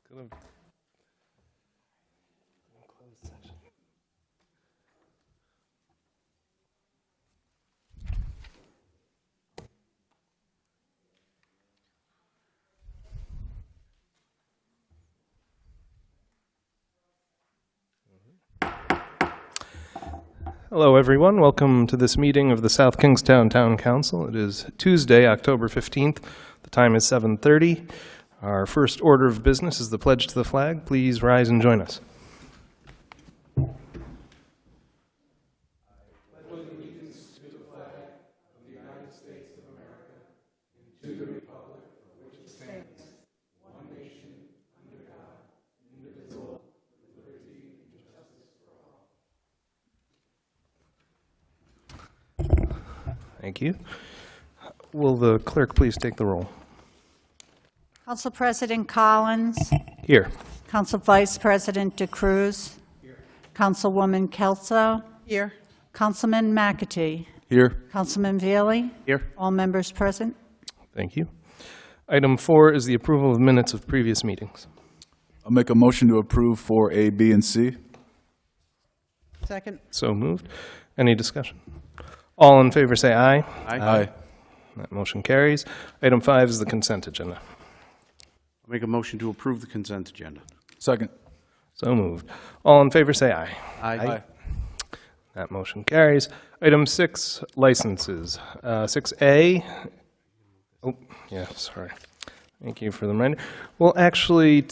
Closed session. Hello, everyone. Welcome to this meeting of the South Kingstown Town Council. It is Tuesday, October 15th. The time is 7:30. Our first order of business is the pledge to the flag. Please rise and join us. Thank you. Will the clerk please take the roll? Council President Collins. Here. Council Vice President DeCruz. Here. Councilwoman Kelso. Here. Councilman McAtee. Here. Councilman Veely. Here. All members present. Thank you. Item 4 is the approval of minutes of previous meetings. I'll make a motion to approve for A, B, and C. Second. So moved. Any discussion? All in favor say aye. Aye. That motion carries. Item 5 is the consent agenda. I'll make a motion to approve the consent agenda. Second. So moved. All in favor say aye. Aye. That motion carries. Item 6, licenses. 6A. Oh, yeah, sorry. Thank you for the reminder. We'll actually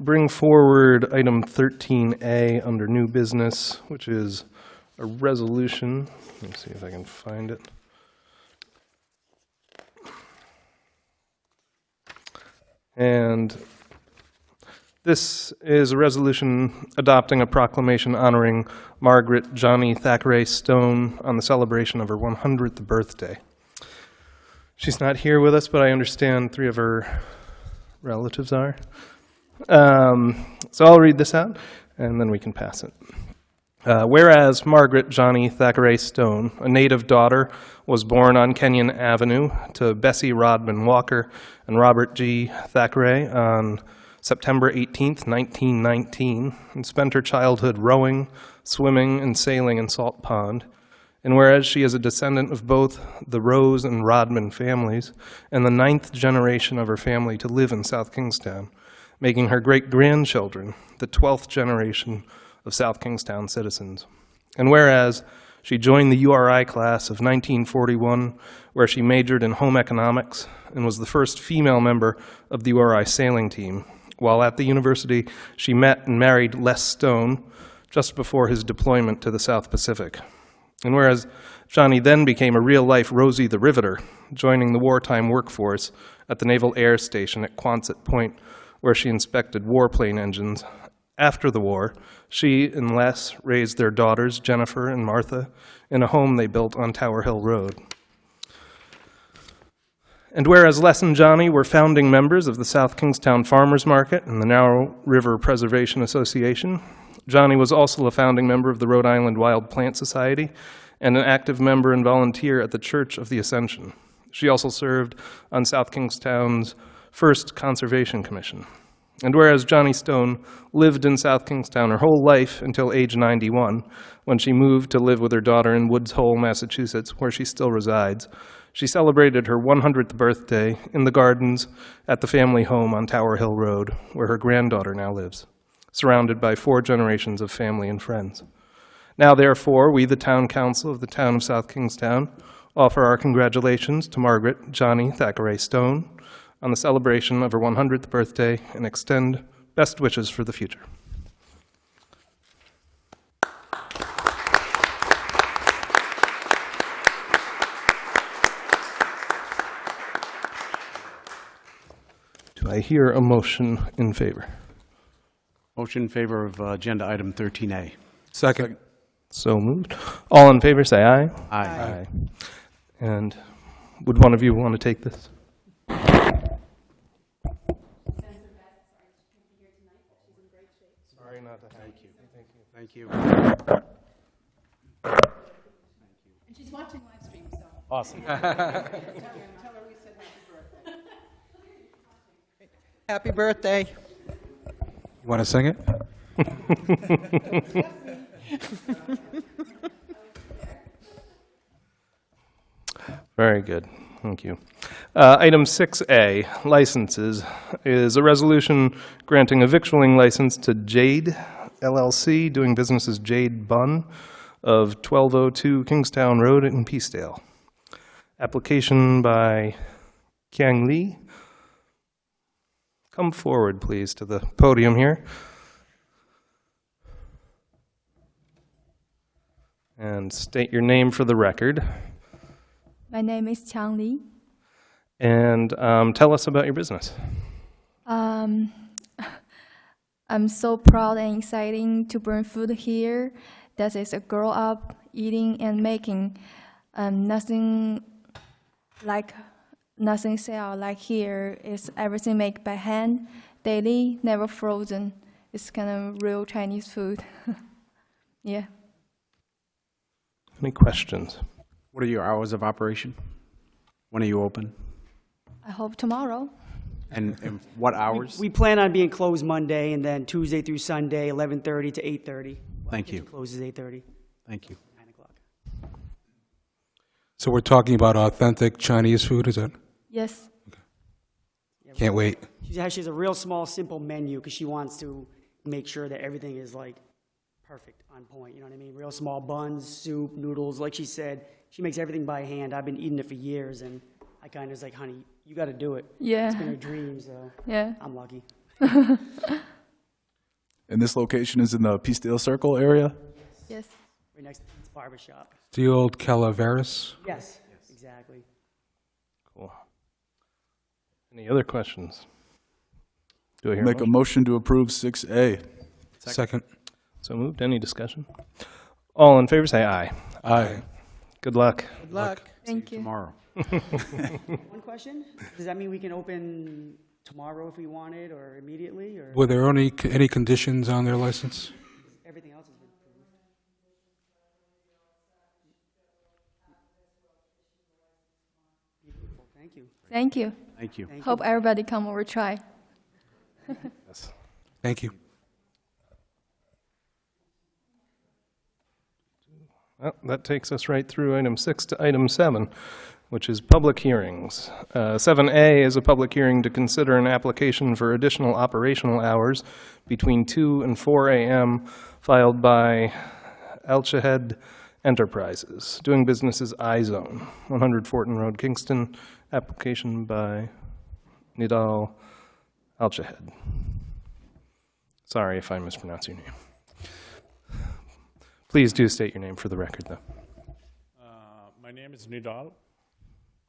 bring forward item 13A under new business, which is a resolution. Let me see if I can find it. And this is a resolution adopting a proclamation honoring Margaret Johnny Thackeray Stone on the celebration of her 100th birthday. She's not here with us, but I understand 3 of her relatives are. So I'll read this out, and then we can pass it. Whereas Margaret Johnny Thackeray Stone, a native daughter, was born on Kenyon Avenue to Bessie Rodman Walker and Robert G. Thackeray on September 18th, 1919, and spent her childhood rowing, swimming, and sailing in Salt Pond. And whereas she is a descendant of both the Rose and Rodman families, and the 9th generation of her family to live in South Kingstown, making her great-grandchildren the 12th generation of South Kingstown citizens. And whereas she joined the URI class of 1941, where she majored in home economics and was the first female member of the URI sailing team, while at the university she met and married Les Stone just before his deployment to the South Pacific. And whereas Johnny then became a real-life Rosie the Riveter, joining the wartime workforce at the Naval Air Station at Quonset Point, where she inspected warplane engines. After the war, she and Les raised their daughters, Jennifer and Martha, in a home they built on Tower Hill Road. And whereas Les and Johnny were founding members of the South Kingstown Farmers Market and the Narrow River Preservation Association, Johnny was also a founding member of the Rhode Island Wild Plant Society and an active member and volunteer at the Church of the Ascension. She also served on South Kingstown's first Conservation Commission. And whereas Johnny Stone lived in South Kingstown her whole life until age 91, when she moved to live with her daughter in Woods Hole, Massachusetts, where she still resides, she celebrated her 100th birthday in the gardens at the family home on Tower Hill Road, where her granddaughter now lives, surrounded by 4 generations of family and friends. Now, therefore, we, the Town Council of the Town of South Kingstown, offer our congratulations to Margaret Johnny Thackeray Stone on the celebration of her 100th birthday and extend best wishes for the future. Do I hear a motion in favor? Motion in favor of agenda item 13A. Second. So moved. All in favor say aye. Aye. And would one of you want to take this? Sorry, not to thank you. Thank you. And she's watching live stream, so. Awesome. Tell her we said happy birthday. Happy birthday. You want to sing it? Very good, thank you. Item 6A, licenses, is a resolution granting a victualling license to Jade LLC, doing business as Jade Bun of 1202 Kingstown Road in Peacedale. Application by Kiang Lee. Come forward, please, to the podium here. And state your name for the record. My name is Qiang Li. And tell us about your business. I'm so proud and exciting to bring food here. That is a grow up eating and making. Nothing sell like here. It's everything made by hand, daily, never frozen. It's kind of real Chinese food. Yeah. Any questions? What are your hours of operation? When are you open? I hope tomorrow. And what hours? We plan on being closed Monday, and then Tuesday through Sunday, 11:30 to 8:30. Thank you. Closes 8:30, Thank you. 9 o'clock. So we're talking about authentic Chinese food, is it? Yes. Can't wait. She has a real small, simple menu because she wants to make sure that everything is like perfect, on point. You know what I mean? Real small buns, soup, noodles. Like she said, she makes everything by hand. I've been eating it for years, and I kind of was like, honey, you got to do it. Yeah. It's been her dream, so Yeah. I'm lucky. And this location is in the Peacedale Circle area? Yes. Right next to Pete's Barber Shop. The old Calaveras? Yes, exactly. Cool. Any other questions? Do I hear Make a motion to approve 6A. Second. So moved. Any discussion? All in favor, say aye. Aye. Good luck. Good luck. Thank you. Tomorrow. One question? Does that mean we can open tomorrow if we wanted, or immediately, or Were there any conditions on their license? everything else has been approved? Beautiful, thank you. Thank you. Thank you. Thank Hope you. everybody come over try. Yes. Thank you. Well, that takes us right through item 6 to item 7, which is public hearings. 7A is a public hearing to consider an application for additional operational hours between 2 and 4 a.m. filed by Alchahed Enterprises, doing business as iZone, 100 Fortin Road, Kingston, application by Nidal Alchahed. Sorry if I mispronounce your name. Please do state your name for the record, though. My name is Nidal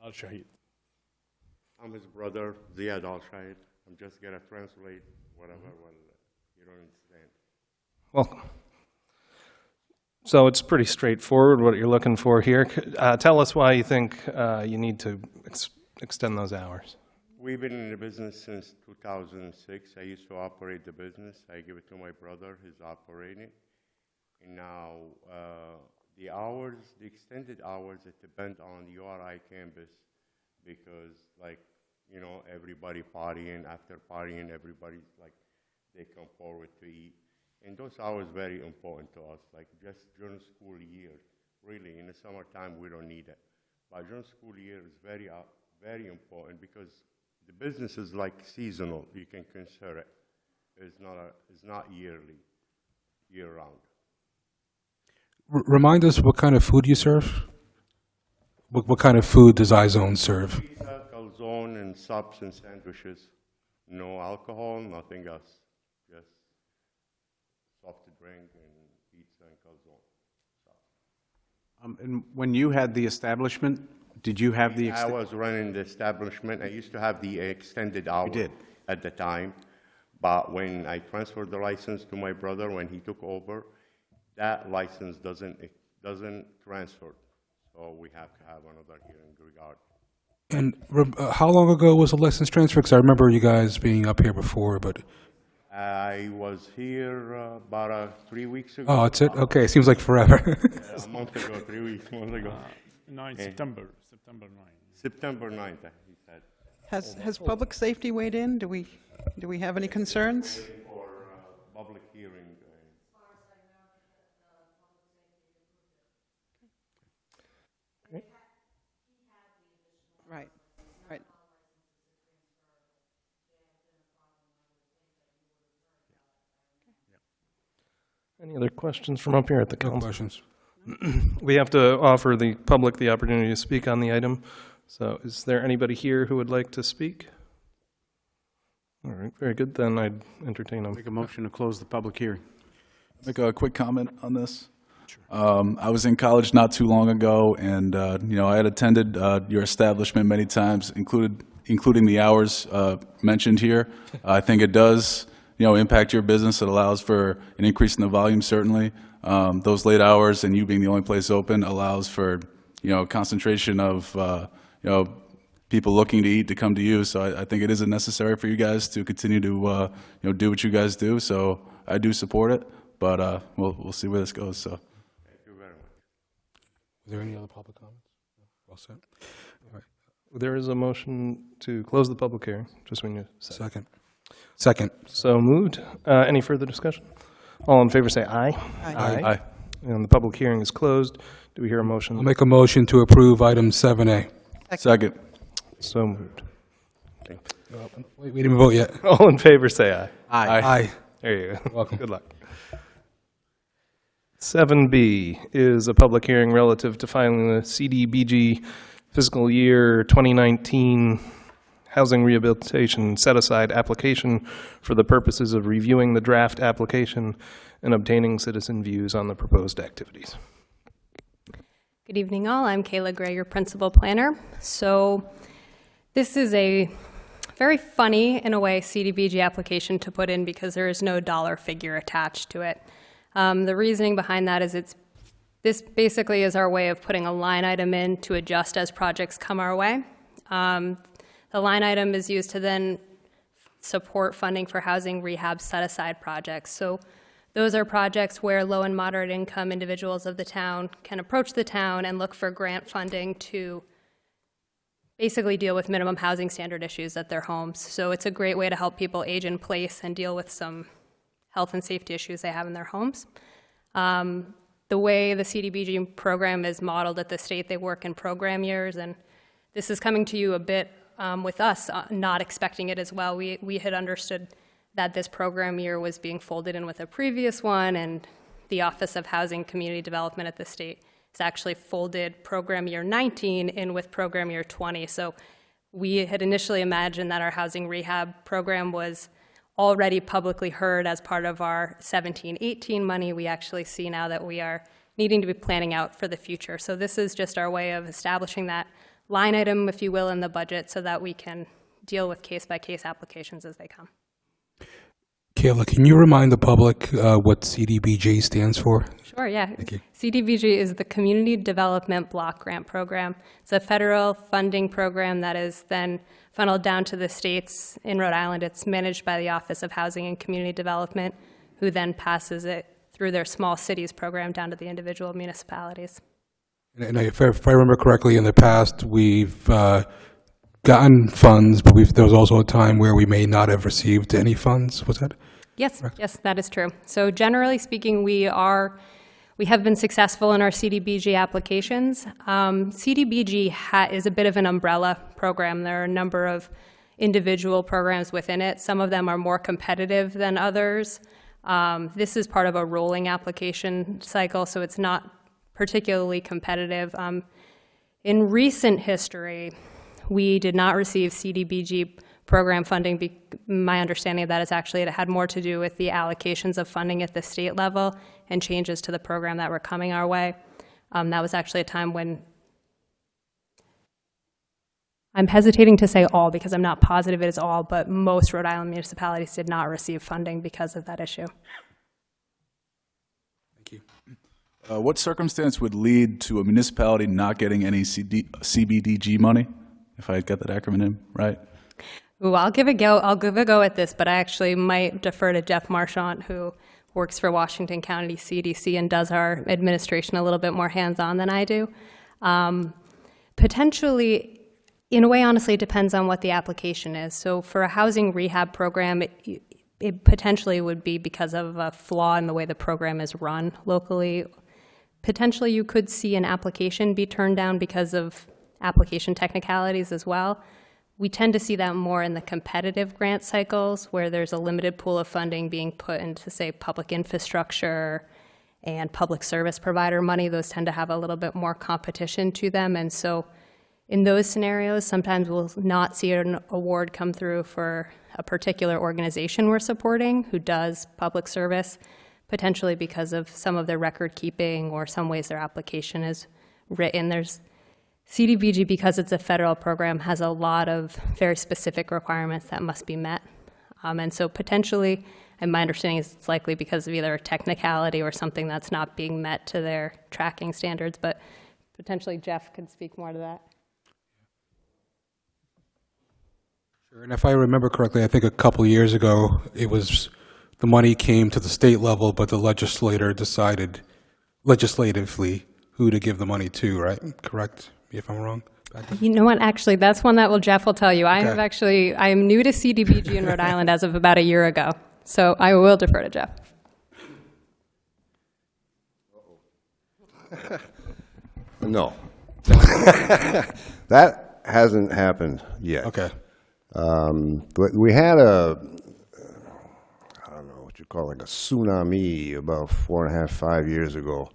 Al-Shahid. I'm his brother, Ziad Al-Shahid. I'm just gonna translate whatever when you don't understand. Welcome. So it's pretty straightforward what you're looking for here. Tell us why you think you need to extend those hours. We've been in the business since 2006. I used to operate the business. I give it to my brother, he's operating. And now the hours, the extended hours, it depend on URI campus because, like, you know, everybody partying, after partying, everybody's like, they come forward to eat. And those hours very important to us, like just during school year. Really, in the summertime, we don't need it. But during school year is very, very important because the business is like seasonal. You can consider it. It's not yearly, year-round. Remind us what kind of food you serve? What kind of food does iZone serve? Pizza, calzone, and subs and sandwiches. No alcohol, nothing else. Just soft drink and pizza and calzone. And when you had the establishment, did you have the? I was running the establishment. I used to have the extended hours did. at the time. But when I transferred the license to my brother, when he took over, that license doesn't transfer. So we have to have another hearing regard. And how long ago was the license transfer? Because I remember you guys being up here before, but... I was here about 3 weeks ago. Oh, that's it? Okay, seems like forever. A month ago, 3 weeks, month ago. 9 September 9. September 9th, he said. Has public safety weighed in? Do we have any concerns? For public hearing. Right, right. Any other questions from up here at the No council? questions. We have to offer the public the opportunity to speak on the item. So is there anybody here who would like to speak? All right, very good. Then I'd entertain them. Make a motion to close the public hearing. Make a quick comment on this. I was in college not too long ago, and I had attended your establishment many times, including the hours mentioned here. I think it does, impact your business. It allows for an increase in the volume, certainly. Those late hours and you being the only place open allows for, concentration of, people looking to eat to come to you. So I think it isn't necessary for you guys to continue to, do what you guys do. So I do support it, but we'll see where this goes. So. Thank you very much. Is there any other public comments? No? All set. All right. There is a motion to close the public hearing, just when you say. Second. Second. So moved. Any further discussion? All in favor say aye. Aye. And the public hearing is closed. Do we hear a motion? I'll make a motion to approve item 7A. Second. So moved. Wait, we didn't vote yet. All in favor say aye. Aye. There you go. Welcome. Good luck. 7B is a public hearing relative to filing the CDBG fiscal year 2019 housing rehabilitation set-aside application for the purposes of reviewing the draft application and obtaining citizen views on the proposed activities. Good evening, all. I'm Kayla Gray, your principal planner. So this is a very funny, in a way, CDBG application to put in because there is no dollar figure attached to it. The reasoning behind that is this basically is our way of putting a line item in to adjust as projects come our way. The line item is used to then support funding for housing rehab set-aside projects. So those are projects where low and moderate income individuals of the town can approach the town and look for grant funding to basically deal with minimum housing standard issues at their homes. So it's a great way to help people age in place and deal with some health and safety issues they have in their homes. The way the CDBG program is modeled at the state, they work in program years, and this is coming to you a bit with us not expecting it as well. We had understood that this program year was being folded in with a previous one, and the Office of Housing Community Development at the state has actually folded program year 19 in with program year 20. So we had initially imagined that our housing rehab program was already publicly heard as part of our 17-18 money. We actually see now that we are needing to be planning out for the future. So this is just our way of establishing that line item, if you will, in the budget so that we can deal with case-by-case applications as they come. Kayla, can you remind the public what CDBG stands for? Sure, yeah. Thank you. CDBG is the Community Development Block Grant Program. It's a federal funding program that is then funneled down to the states. In Rhode Island, it's managed by the Office of Housing and Community Development, who then passes it through their small cities program down to the individual municipalities. And if I remember correctly, in the past, we've gotten funds, but there was also a time where we may not have received any funds. Was that? Yes, yes, that is true. So generally speaking, we have been successful in our CDBG applications. CDBG is a bit of an umbrella program. There are a number of individual programs within it. Some of them are more competitive than others. This is part of a rolling application cycle, so it's not particularly competitive. In recent history, we did not receive CDBG program funding. My understanding of that is actually it had more to do with the allocations of funding at the state level and changes to the program that were coming our way. That was actually a time when, I'm hesitating to say all because I'm not positive it is all, but most Rhode Island municipalities did not receive funding because of that issue. Thank you. What circumstance would lead to a municipality not getting any CBDG money, if I got that acronym right? Ooh, I'll give a go at this, but I actually might defer to Jeff Marchant, who works for Washington County CDC and does our administration a little bit more hands-on than I do. Potentially, in a way, honestly, it depends on what the application is. So for a housing rehab program, it potentially would be because of a flaw in the way the program is run locally. Potentially, you could see an application be turned down because of application technicalities as well. We tend to see that more in the competitive grant cycles where there's a limited pool of funding being put into, say, public infrastructure and public service provider money. Those tend to have a little bit more competition to them. And so in those scenarios, sometimes we'll not see an award come through for a particular organization we're supporting who does public service, potentially because of some of their record keeping or some ways their application is written. There's CDBG, because it's a federal program, has a lot of very specific requirements that must be met. And so potentially, and my understanding is it's likely because of either a technicality or something that's not being met to their tracking standards, but potentially Jeff could speak more to that. Sure. And if I remember correctly, I think a couple years ago, it was, the money came to the state level, but the legislator decided legislatively who to give the money to, right? Correct me if I'm wrong. You know what, actually, that's one that Jeff will tell you. I am new to CDBG in Rhode Island as of about a year ago, so I will defer to Jeff. No. That hasn't happened yet. Okay. But we had I don't know what you call like a tsunami about 4.5, 5 years ago,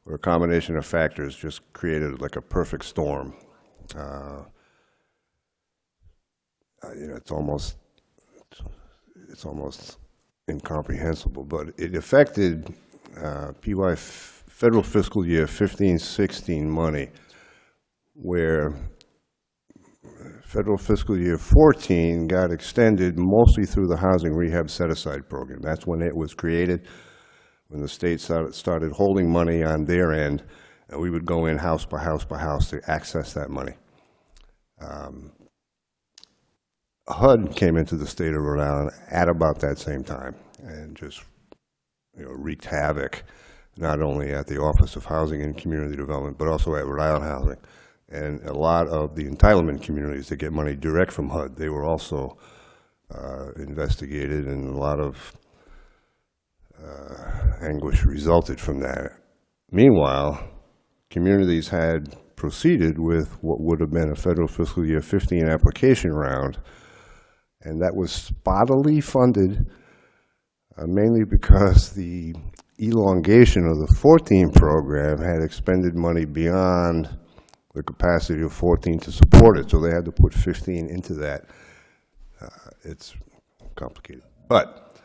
where a combination of factors just created like a perfect storm. It's almost incomprehensible, but it affected PY federal fiscal year 15-16 money, where federal fiscal year 14 got extended mostly through the housing rehab set-aside program. That's when it was created, when the state started holding money on their end, and we would go in house by house by house to access that money. HUD came into the state of Rhode Island at about that same time and just wreaked havoc, not only at the Office of Housing and Community Development, but also at Rhode Island Housing. And a lot of the entitlement communities that get money direct from HUD, they were also investigated, and a lot of anguish resulted from that. Meanwhile, communities had proceeded with what would have been a federal fiscal year 15 application round, and that was spottily funded, mainly because the elongation of the 14 program had expended money beyond the capacity of 14 to support it, so they had to put 15 into that. It's complicated. But,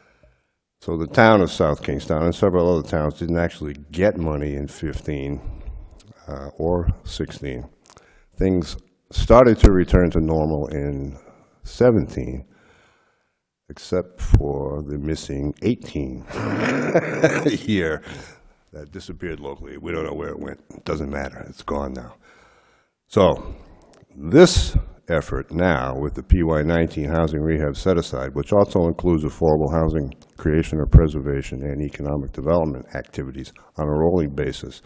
so the town of South Kingstown and several other towns didn't actually get money in 15 or 16. Things started to return to normal in 17, except for the missing 18 year that disappeared locally. We don't know where it went. It doesn't matter. It's gone now. So this effort now with the PY19 housing rehab set-aside, which also includes affordable housing creation or preservation and economic development activities on a rolling basis,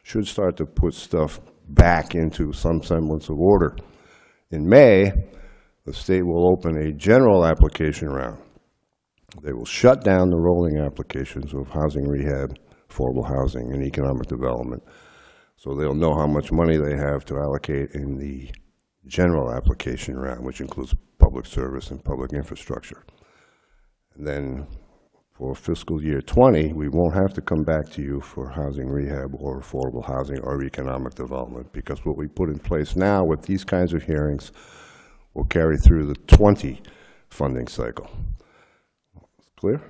should start to put stuff back into some semblance of order. In May, the state will open a general application round. They will shut down the rolling applications of housing rehab, affordable housing, and economic development. So they'll know how much money they have to allocate in the general application round, which includes public service and public infrastructure. And then for fiscal year 20, we won't have to come back to you for housing rehab or affordable housing or economic development, because what we put in place now with these kinds of hearings will carry through the 20 funding cycle. Clear?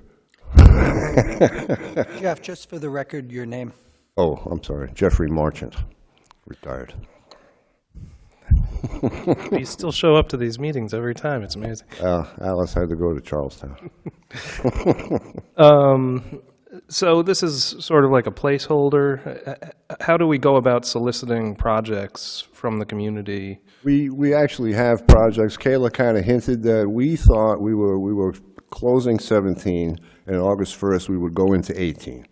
Jeff, just for the record, your name. Oh, I'm sorry, Jeffrey Marchant, retired. You still show up to these meetings every time. It's amazing. Alice had to go to Charlestown. So this is sort of like a placeholder. How do we go about soliciting projects from the community? We actually have projects. Kayla kind of hinted that we thought we were closing 17, and August 1st we would go into 18.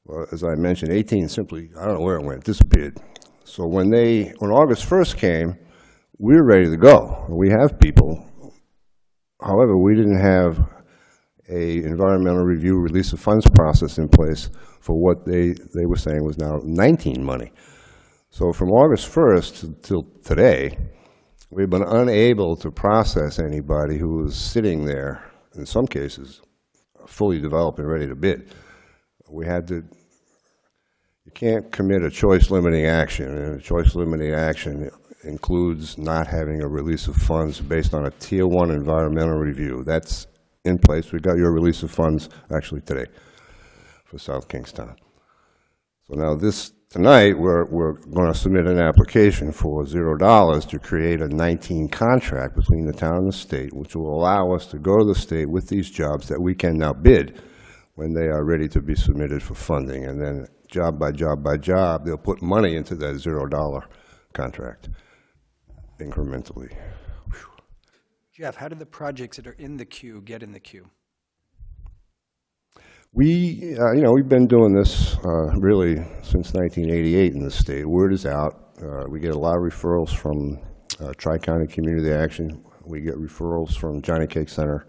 Well, as I mentioned, 18 simply, I don't know where it went, disappeared. So when August 1st came, we were ready to go. We have people. However, we didn't have a environmental review release of funds process in place for what they were saying was now 19 money. So from August 1st till today, we've been unable to process anybody who was sitting there, in some cases, fully developed and ready to bid. We had to, you can't commit a choice limiting action, and a choice limiting action includes not having a release of funds based on a Tier 1 environmental review. That's in place. We got your release of funds actually today for South Kingstown. So now tonight, we're going to submit an application for $0 to create a 19 contract between the town and the state, which will allow us to go to the state with these jobs that we can now bid when they are ready to be submitted for funding. And then job by job by job, they'll put money into that $0 contract incrementally. Jeff, how do the projects that are in the queue get in the queue? We've been doing this really since 1988 in the state. Word is out. We get a lot of referrals from Tri-County Community Action. We get referrals from Johnny Cake Center.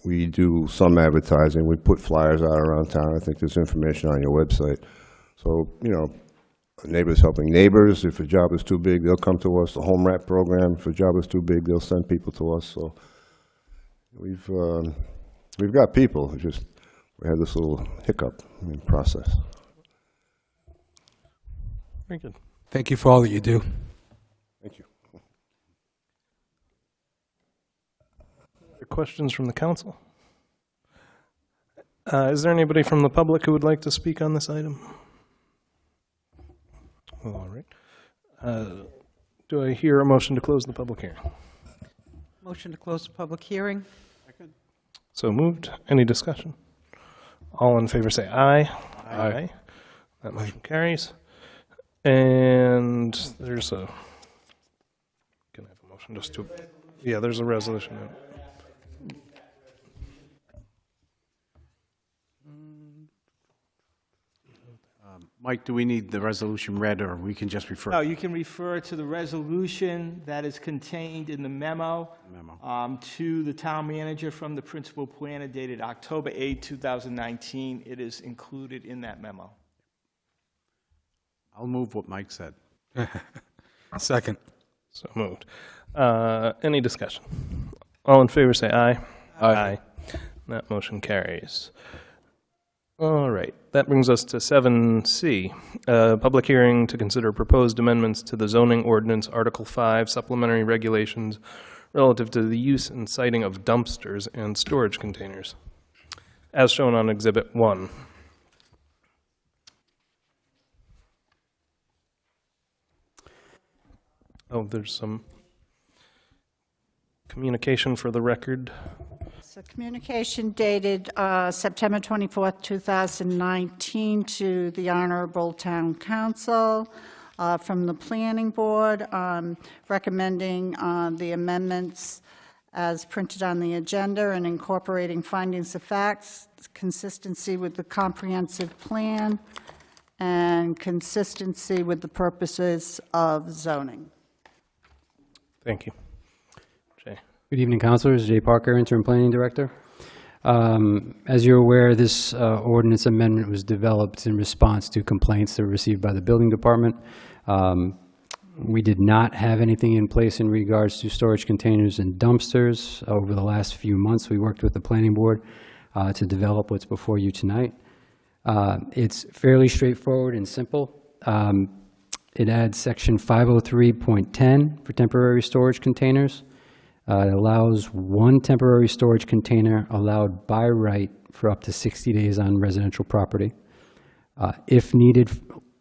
We do some advertising. We put flyers out around town. I think there's information on your website. So, Neighbors Helping Neighbors. If a job is too big, they'll come to us. The Home Wrap program, if a job is too big, they'll send people to us. So we've got people. We had this little hiccup in the process. Very good. Thank you for all that you do. Thank you. Other questions from the council? Is there anybody from the public who would like to speak on this item? All right. Do I hear a motion to close the public hearing? Motion to close the public hearing. So moved. Any discussion? All in favor say aye. Aye. That motion carries. And there's a, can I have a motion just to, yeah, there's a resolution. Mike, do we need the resolution read, or we can just refer? No, you can refer to the resolution that is contained in the memo to the town manager from the principal planner dated October 8, 2019. It is included in that memo. I'll move what Mike said. Second. So moved. Any discussion? All in favor say aye. Aye. That motion carries. All right, that brings us to 7C, public hearing to consider proposed amendments to the zoning ordinance, Article 5, supplementary regulations relative to the use and siting of dumpsters and storage containers, as shown on Exhibit 1. Oh, there's some communication for the record. So communication dated September 24th, 2019 to the Honorable Town Council from the Planning Board recommending the amendments as printed on the agenda and incorporating findings of facts, consistency with the comprehensive plan, and consistency with the purposes of zoning. Thank you. Jay. Good evening, councilors. Jay Parker, interim planning director. As you're aware, this ordinance amendment was developed in response to complaints that were received by the building department. We did not have anything in place in regards to storage containers and dumpsters. Over the last few months, we worked with the planning board to develop what's before you tonight. It's fairly straightforward and simple. It adds section 503.10 for temporary storage containers. It allows one temporary storage container allowed by right for up to 60 days on residential property. If needed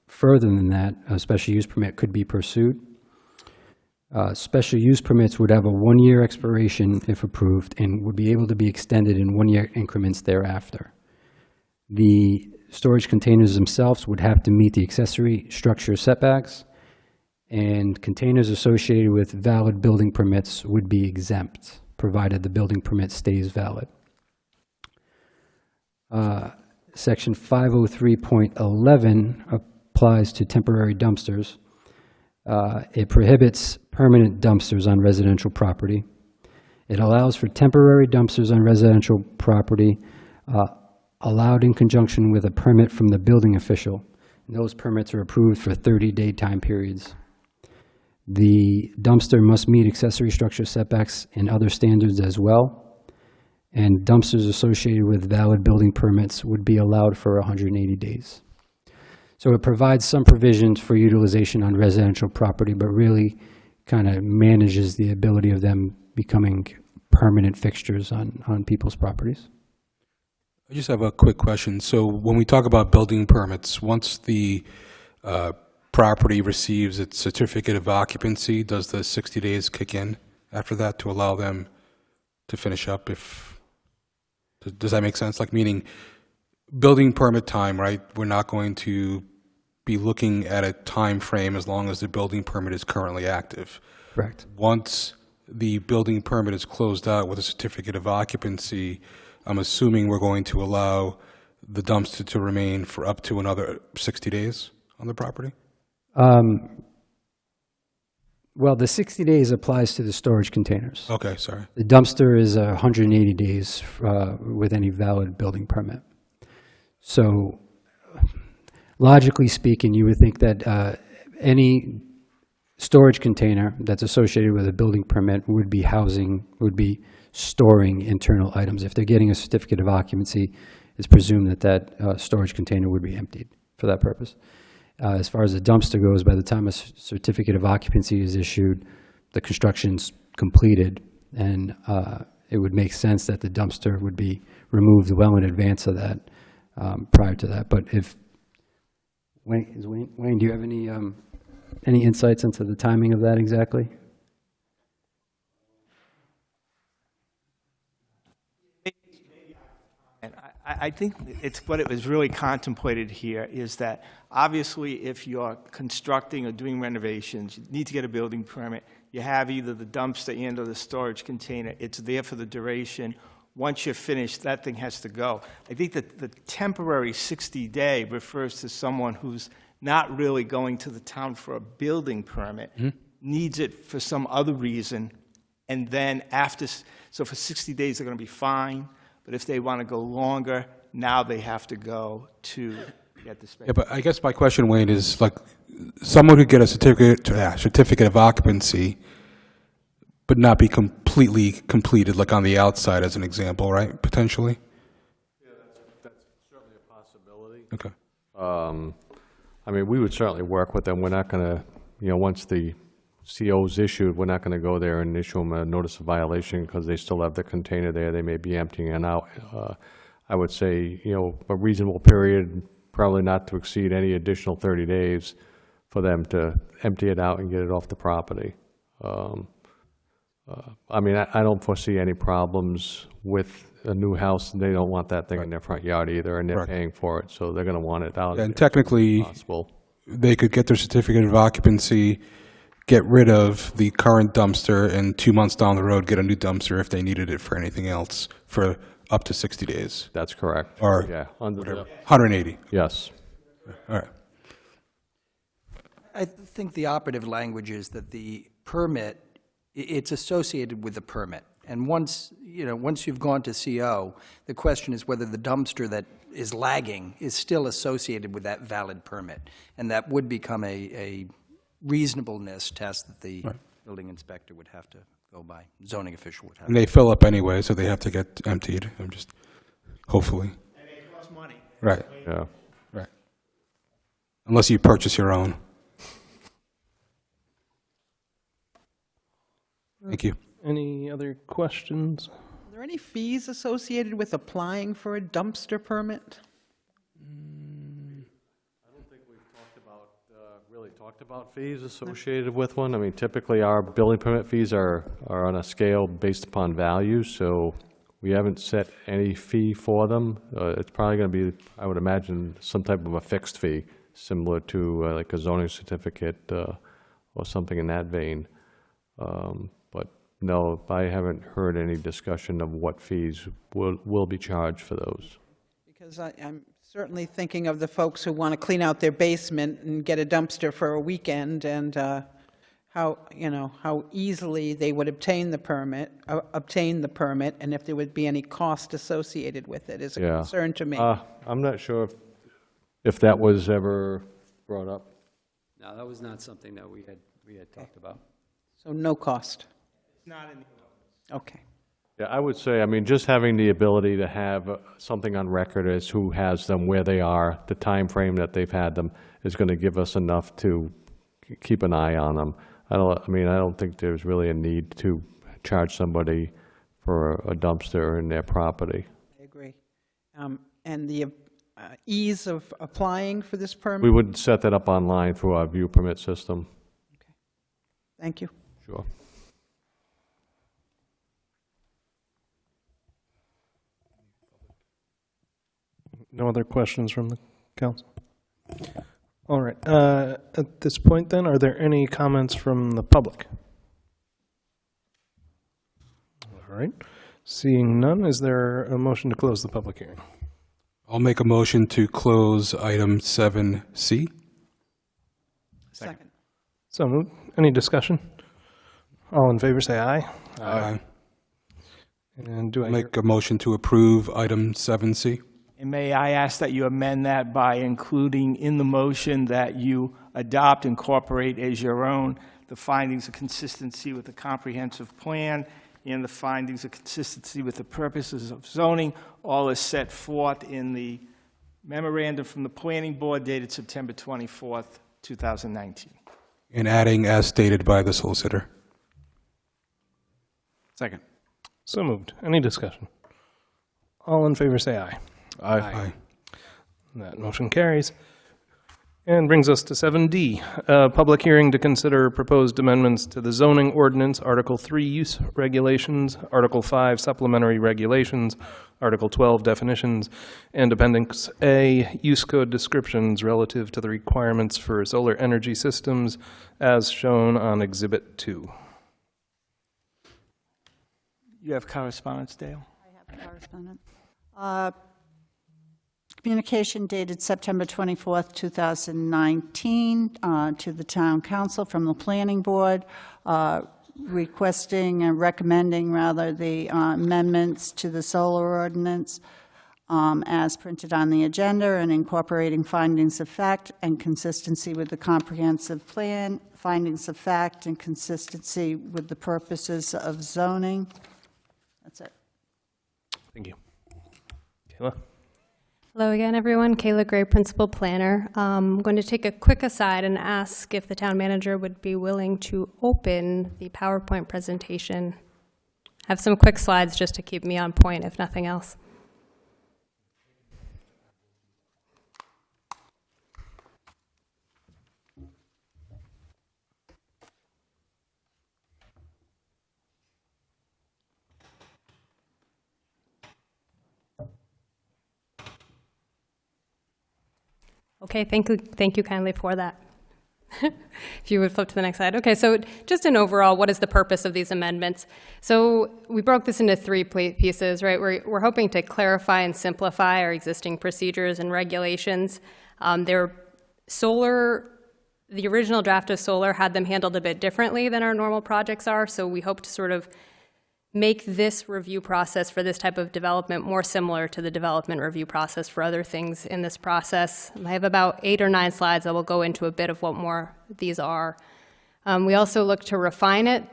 further than that, a special use permit could be pursued. Special use permits would have a one-year expiration if approved and would be able to be extended in one-year increments thereafter. The storage containers themselves would have to meet the accessory structure setbacks, and containers associated with valid building permits would be exempt, provided the building permit stays valid. Section 503.11 applies to temporary dumpsters. It prohibits permanent dumpsters on residential property. It allows for temporary dumpsters on residential property, allowed in conjunction with a permit from the building official. And those permits are approved for 30-day time periods. The dumpster must meet accessory structure setbacks and other standards as well. And dumpsters associated with valid building permits would be allowed for 180 days. So it provides some provisions for utilization on residential property, but really kind of manages the ability of them becoming permanent fixtures on people's properties. I just have a quick question. So when we talk about building permits, once the property receives its certificate of occupancy, does the 60 days kick in after that to allow them to finish up? Does that make sense? Like, meaning building permit time, right? We're not going to be looking at a time frame as long as the building permit is currently active. Correct. Once the building permit is closed out with a certificate of occupancy, I'm assuming we're going to allow the dumpster to remain for up to another 60 days on the property? Well, the 60 days applies to the storage containers. Okay, sorry. The dumpster is 180 days with any valid building permit. So logically speaking, you would think that any storage container that's associated with a building permit would be storing internal items. If they're getting a certificate of occupancy, it's presumed that that storage container would be emptied for that purpose. As far as the dumpster goes, by the time a certificate of occupancy is issued, the construction's completed, and it would make sense that the dumpster would be removed well in advance of that, prior to that. But if, Wayne, do you have any insights into the timing of that exactly? And I think it's what it was really contemplated here is that obviously if you're constructing or doing renovations, you need to get a building permit. You have either the dumpster and or the storage container. It's there for the duration. Once you're finished, that thing has to go. I think that the temporary 60-day refers to someone who's not really going to the town for a building permit, needs it for some other reason, and then after, so for 60 days they're going to be fine. But if they want to go longer, now they have to go to get the space. Yeah, but I guess my question, Wayne, is like someone could get a certificate of occupancy, but not be completely completed, like on the outside, as an example, right? Potentially. Yeah, that's certainly a possibility. Okay. I mean, we would certainly work with them. We're not going to, once the CO's issued, we're not going to go there and issue them a notice of violation because they still have the container there. They may be emptying it out. I would say, a reasonable period, probably not to exceed any additional 30 days for them to empty it out and get it off the property. I mean, I don't foresee any problems with a new house. They don't want that thing in their front yard either, and they're paying for it, so they're going to want it out. And technically, they could get their certificate of occupancy, get rid of the current dumpster, and 2 months down the road, get a new dumpster if they needed it for anything else for up to 60 days. That's correct. Or yeah, whatever. 180. Yes. All right. I think the operative language is that the permit, it's associated with the permit. And once you've gone to CO, the question is whether the dumpster that is lagging is still associated with that valid permit. And that would become a reasonableness test that the building inspector would have to go by, zoning official would have. And they fill up anyway, so they have to get emptied. I'm just, hopefully. And it costs money. Right. Yeah. Right. Unless you purchase your own. Thank you. Any other questions? Are there any fees associated with applying for a dumpster permit? I don't think we've really talked about fees associated with one. I mean, typically our building permit fees are on a scale based upon value, so we haven't set any fee for them. It's probably going to be, I would imagine, some type of a fixed fee, similar to like a zoning certificate or something in that vein. But no, I haven't heard any discussion of what fees will be charged for those. Because I'm certainly thinking of the folks who want to clean out their basement and get a dumpster for a weekend, and how, you know, how easily they would obtain the permit, and if there would be any cost associated with it is a Yeah. concern to me. I'm not sure if that was ever brought up. No, that was not something that we had talked about. So no cost. It's not in the Okay. Yeah, I would say, I mean, just having the ability to have something on record as who has them, where they are, the time frame that they've had them, is going to give us enough to keep an eye on them. I don't think there's really a need to charge somebody for a dumpster in their property. I agree. And the ease of applying for this permit? We would set that up online through our view permit system. Thank you. Sure. No other questions from the council? All right. At this point, then, are there any comments from the public? All right. Seeing none, is there a motion to close the public hearing? I'll make a motion to close item 7C. Second. So moved. Any discussion? All in favor, say aye. Aye. And do I hear? Make a motion to approve item 7C. And may I ask that you amend that by including in the motion that you adopt, incorporate as your own, the findings of consistency with the comprehensive plan and the findings of consistency with the purposes of zoning, all is set forth in the memorandum from the planning board dated September 24th, 2019. And adding as stated by the solicitor. Second. So moved. Any discussion? All in favor, say aye. Aye. That motion carries. And brings us to 7D, public hearing to consider proposed amendments to the zoning ordinance, Article 3 use regulations, Article 5 supplementary regulations, Article 12 definitions, and Appendix A use code descriptions relative to the requirements for solar energy systems as shown on Exhibit 2. You have correspondence, Dale? I have correspondence. Communication dated September 24th, 2019, to the Town Council from the Planning Board, requesting and recommending, rather, the amendments to the solar ordinance as printed on the agenda and incorporating findings of fact and consistency with the comprehensive plan, findings of fact and consistency with the purposes of zoning. That's it. Thank you. Kayla? Hello again, everyone. Kayla Gray, Principal Planner. I'm going to take a quick aside and ask if the town manager would be willing to open the PowerPoint presentation. I have some quick slides just to keep me on point, if nothing else. Okay, thank you kindly for that. If you would flip to the next slide. Okay, so just in overall, what is the purpose of these amendments? So we broke this into three pieces, right? We're hoping to clarify and simplify our existing procedures and regulations. The original draft of solar had them handled a bit differently than our normal projects are, so we hope to sort of make this review process for this type of development more similar to the development review process for other things in this process. I have about 8 or 9 slides that will go into a bit of what more these are. We also look to refine it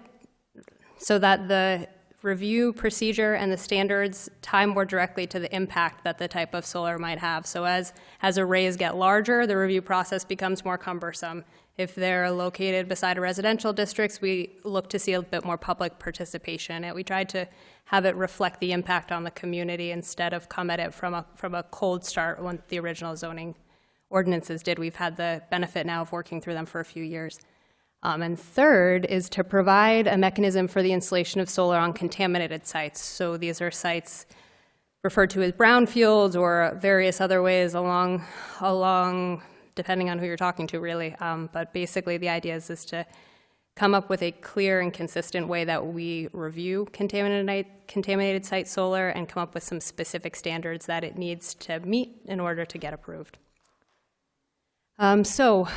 so that the review procedure and the standards tie more directly to the impact that the type of solar might have. So as arrays get larger, the review process becomes more cumbersome. If they're located beside a residential districts, we look to see a bit more public participation. And we tried to have it reflect the impact on the community instead of come at it from a cold start when the original zoning ordinances did. We've had the benefit now of working through them for a few years. And third is to provide a mechanism for the installation of solar on contaminated sites. So these are sites referred to as brownfields or various other ways along depending on who you're talking to, really. But basically, the idea is to come up with a clear and consistent way that we review contaminated site solar and come up with some specific standards that it needs to meet in order to get approved. So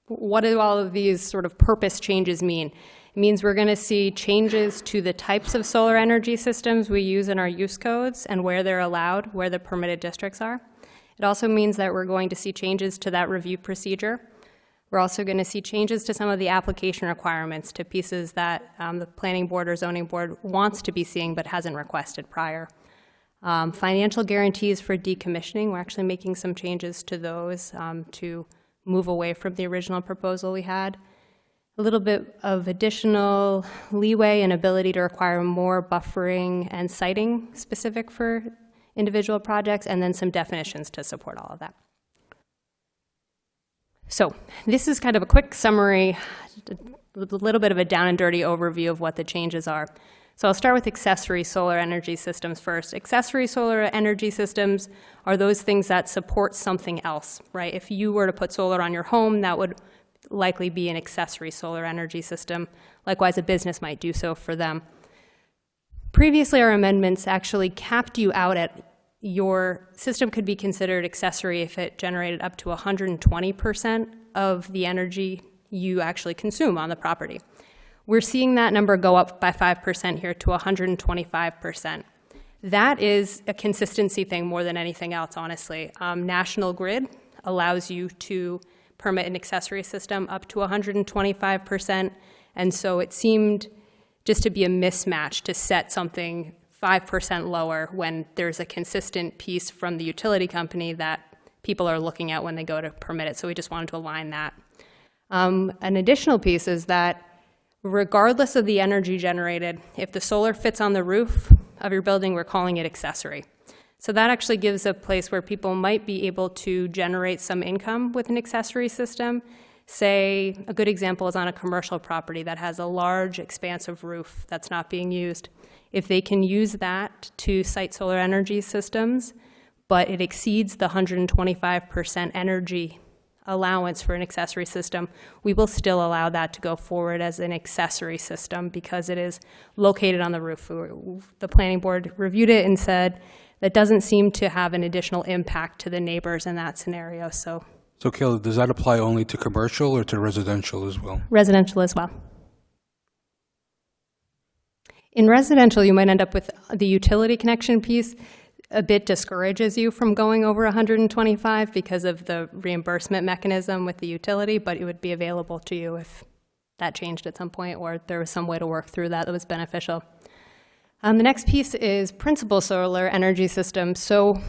what do all of these sort of purpose changes mean? It means we're going to see changes to the types of solar energy systems we use in our use codes and where they're allowed, where the permitted districts are. It also means that we're going to see changes to that review procedure. We're also going to see changes to some of the application requirements, to pieces that the planning board or zoning board wants to be seeing but hasn't requested prior. Financial guarantees for decommissioning, we're actually making some changes to those to move away from the original proposal we had. A little bit of additional leeway and ability to require more buffering and siting specific for individual projects, and then some definitions to support all of that. So this is kind of a quick summary, a little bit of a down and dirty overview of what the changes are. So I'll start with accessory solar energy systems first. Accessory solar energy systems are those things that support something else, right? If you were to put solar on your home, that would likely be an accessory solar energy system. Likewise, a business might do so for them. Previously, our amendments actually capped you out at your system could be considered accessory if it generated up to 120% of the energy you actually consume on the property. We're seeing that number go up by 5% here to 125%. That is a consistency thing more than anything else, honestly. National Grid allows you to permit an accessory system up to 125%, and so it seemed just to be a mismatch to set something 5% lower when there's a consistent piece from the utility company that people are looking at when they go to permit it. So we just wanted to align that. An additional piece is that regardless of the energy generated, if the solar fits on the roof of your building, we're calling it accessory. So that actually gives a place where people might be able to generate some income with an accessory system. Say, a good example is on a commercial property that has a large expansive roof that's not being used. If they can use that to site solar energy systems, but it exceeds the 125% energy allowance for an accessory system, we will still allow that to go forward as an accessory system because it is located on the roof. The planning board reviewed it and said that doesn't seem to have an additional impact to the neighbors in that scenario. So Kayla, does that apply only to commercial or to residential as well? residential as well. In residential, you might end up with the utility connection piece a bit discourages you from going over 125 because of the reimbursement mechanism with the utility, but it would be available to you if that changed at some point or there was some way to work through that that was beneficial. The next piece is principal solar energy systems. So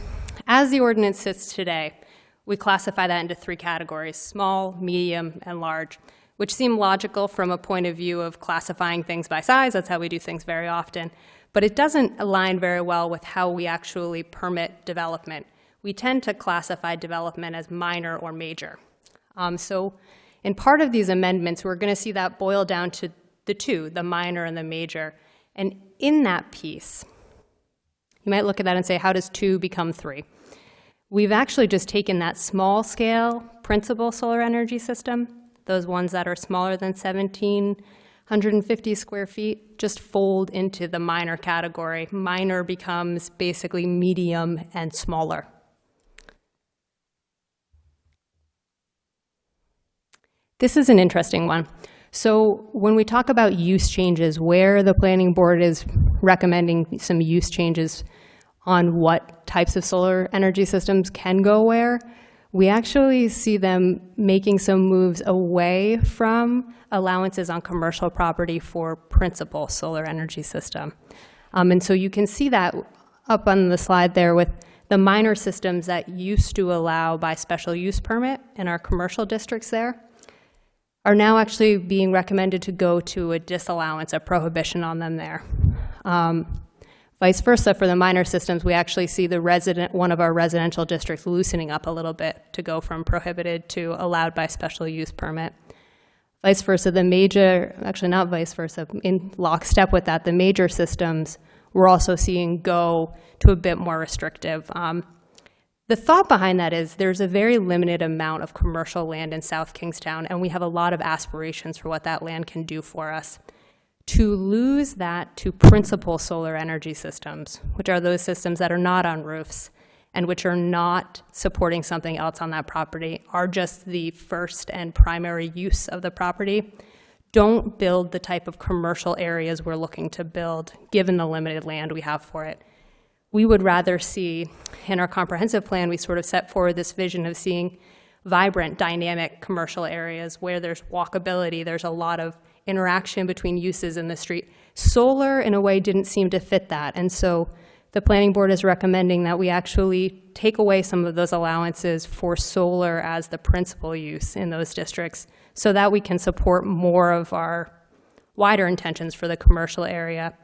as the ordinance sits today, we classify that into 3 categories: small, medium, and large, which seem logical from a point of view of classifying things by size. That's how we do things very often. But it doesn't align very well with how we actually permit development. We tend to classify development as minor or major. So in part of these amendments, we're going to see that boil down to the 2, the minor and the major. And in that piece, you might look at that and say, how does 2 become 3? We've actually just taken that small scale principal solar energy system, those ones that are smaller than 1,750 square feet, just fold into the minor category. Minor becomes basically medium and smaller. This is an interesting one. So when we talk about use changes, where the planning board is recommending some use changes on what types of solar energy systems can go where, we actually see them making some moves away from allowances on commercial property for principal solar energy system. And so you can see that up on the slide there with the minor systems that used to allow by special use permit in our commercial districts there are now actually being recommended to go to a disallowance, a prohibition on them there. Vice versa, for the minor systems, we actually see one of our residential districts loosening up a little bit to go from prohibited to allowed by special use permit. Vice versa, the major, actually not vice versa, in lockstep with that, the major systems we're also seeing go to a bit more restrictive. The thought behind that is there's a very limited amount of commercial land in South Kingstown, and we have a lot of aspirations for what that land can do for us. To lose that to principal solar energy systems, which are those systems that are not on roofs, and which are not supporting something else on that property, are just the first and primary use of the property, don't build the type of commercial areas we're looking to build, given the limited land we have for it. We would rather see, in our comprehensive plan, we sort of set forward this vision of seeing vibrant, dynamic commercial areas where there's walkability, there's a lot of interaction between uses in the street. Solar, in a way, didn't seem to fit that, and so the planning board is recommending that we actually take away some of those allowances for solar as the principal use in those districts, so that we can support more of our wider intentions for the commercial area.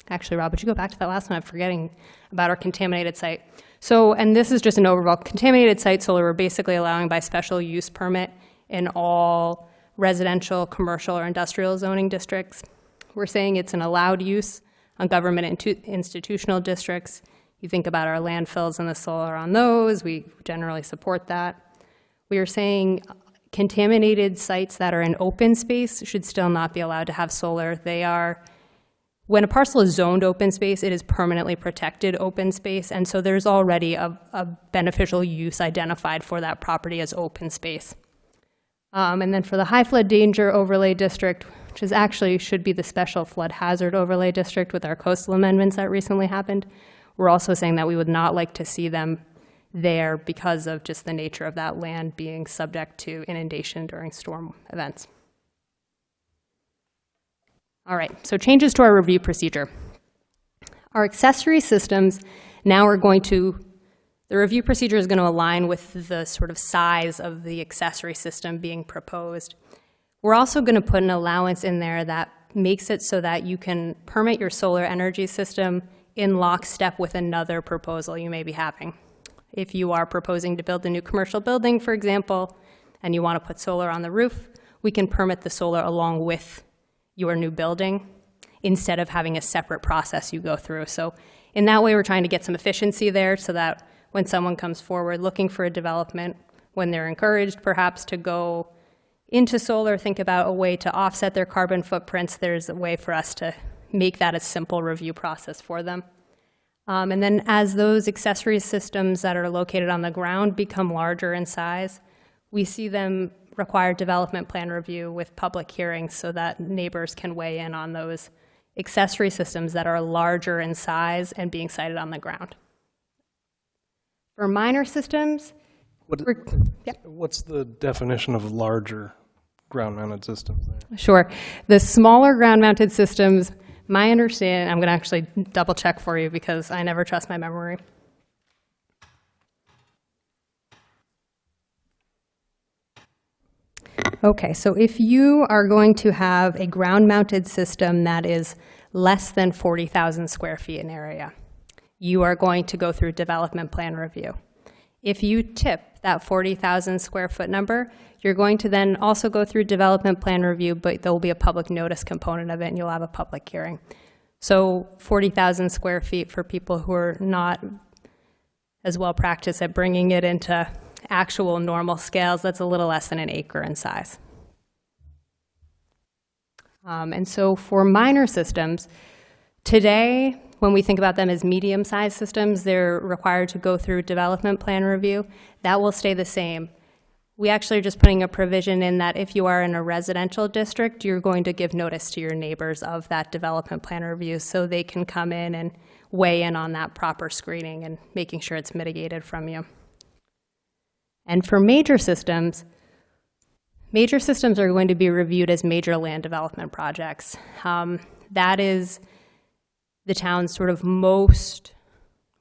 Actually, Rob, would you go back to that last one? I'm forgetting about our contaminated site. So, and this is just an overall contaminated site solar we're basically allowing by special use permit in all residential, commercial, or industrial zoning districts. We're saying it's an allowed use on government institutional districts. You think about our landfills and the solar on those, we generally support that. We are saying contaminated sites that are in open space should still not be allowed to have solar. They are, when a parcel is zoned open space, it is permanently protected open space, and so there's already a beneficial use identified for that property as open space. And then for the high flood danger overlay district, which is actually should be the special flood hazard overlay district with our coastal amendments that recently happened, we're also saying that we would not like to see them there because of just the nature of that land being subject to inundation during storm events. All right, so changes to our review procedure. Our accessory systems now are going to, the review procedure is going to align with the sort of size of the accessory system being proposed. We're also going to put an allowance in there that makes it so that you can permit your solar energy system in lockstep with another proposal you may be having. If you are proposing to build a new commercial building, for example, and you want to put solar on the roof, we can permit the solar along with your new building instead of having a separate process you go through. So in that way, we're trying to get some efficiency there so that when someone comes forward looking for a development, when they're encouraged perhaps to go into solar, think about a way to offset their carbon footprints, there's a way for us to make that a simple review process for them. And then as those accessory systems that are located on the ground become larger in size, we see them require development plan review with public hearings so that neighbors can weigh in on those accessory systems that are larger in size and being sited on the ground. For minor systems, What's the definition of larger ground-mounted systems there? Sure. The smaller ground-mounted systems, my understanding, I'm going to actually double-check for you because I never trust my memory. Okay, so if you are going to have a ground-mounted system that is less than 40,000 square feet in area, you are going to go through development plan review. If you tip that 40,000 square foot number, you're going to then also go through development plan review, but there will be a public notice component of it, and you'll have a public hearing. So 40,000 square feet for people who are not as well practiced at bringing it into actual normal scales, that's a little less than an acre in size. And so for minor systems, today, when we think about them as medium-sized systems, they're required to go through development plan review. That will stay the same. We actually are just putting a provision in that if you are in a residential district, you're going to give notice to your neighbors of that development plan review so they can come in and weigh in on that proper screening and making sure it's mitigated from you. And for major systems are going to be reviewed as major land development projects. That is the town's sort of most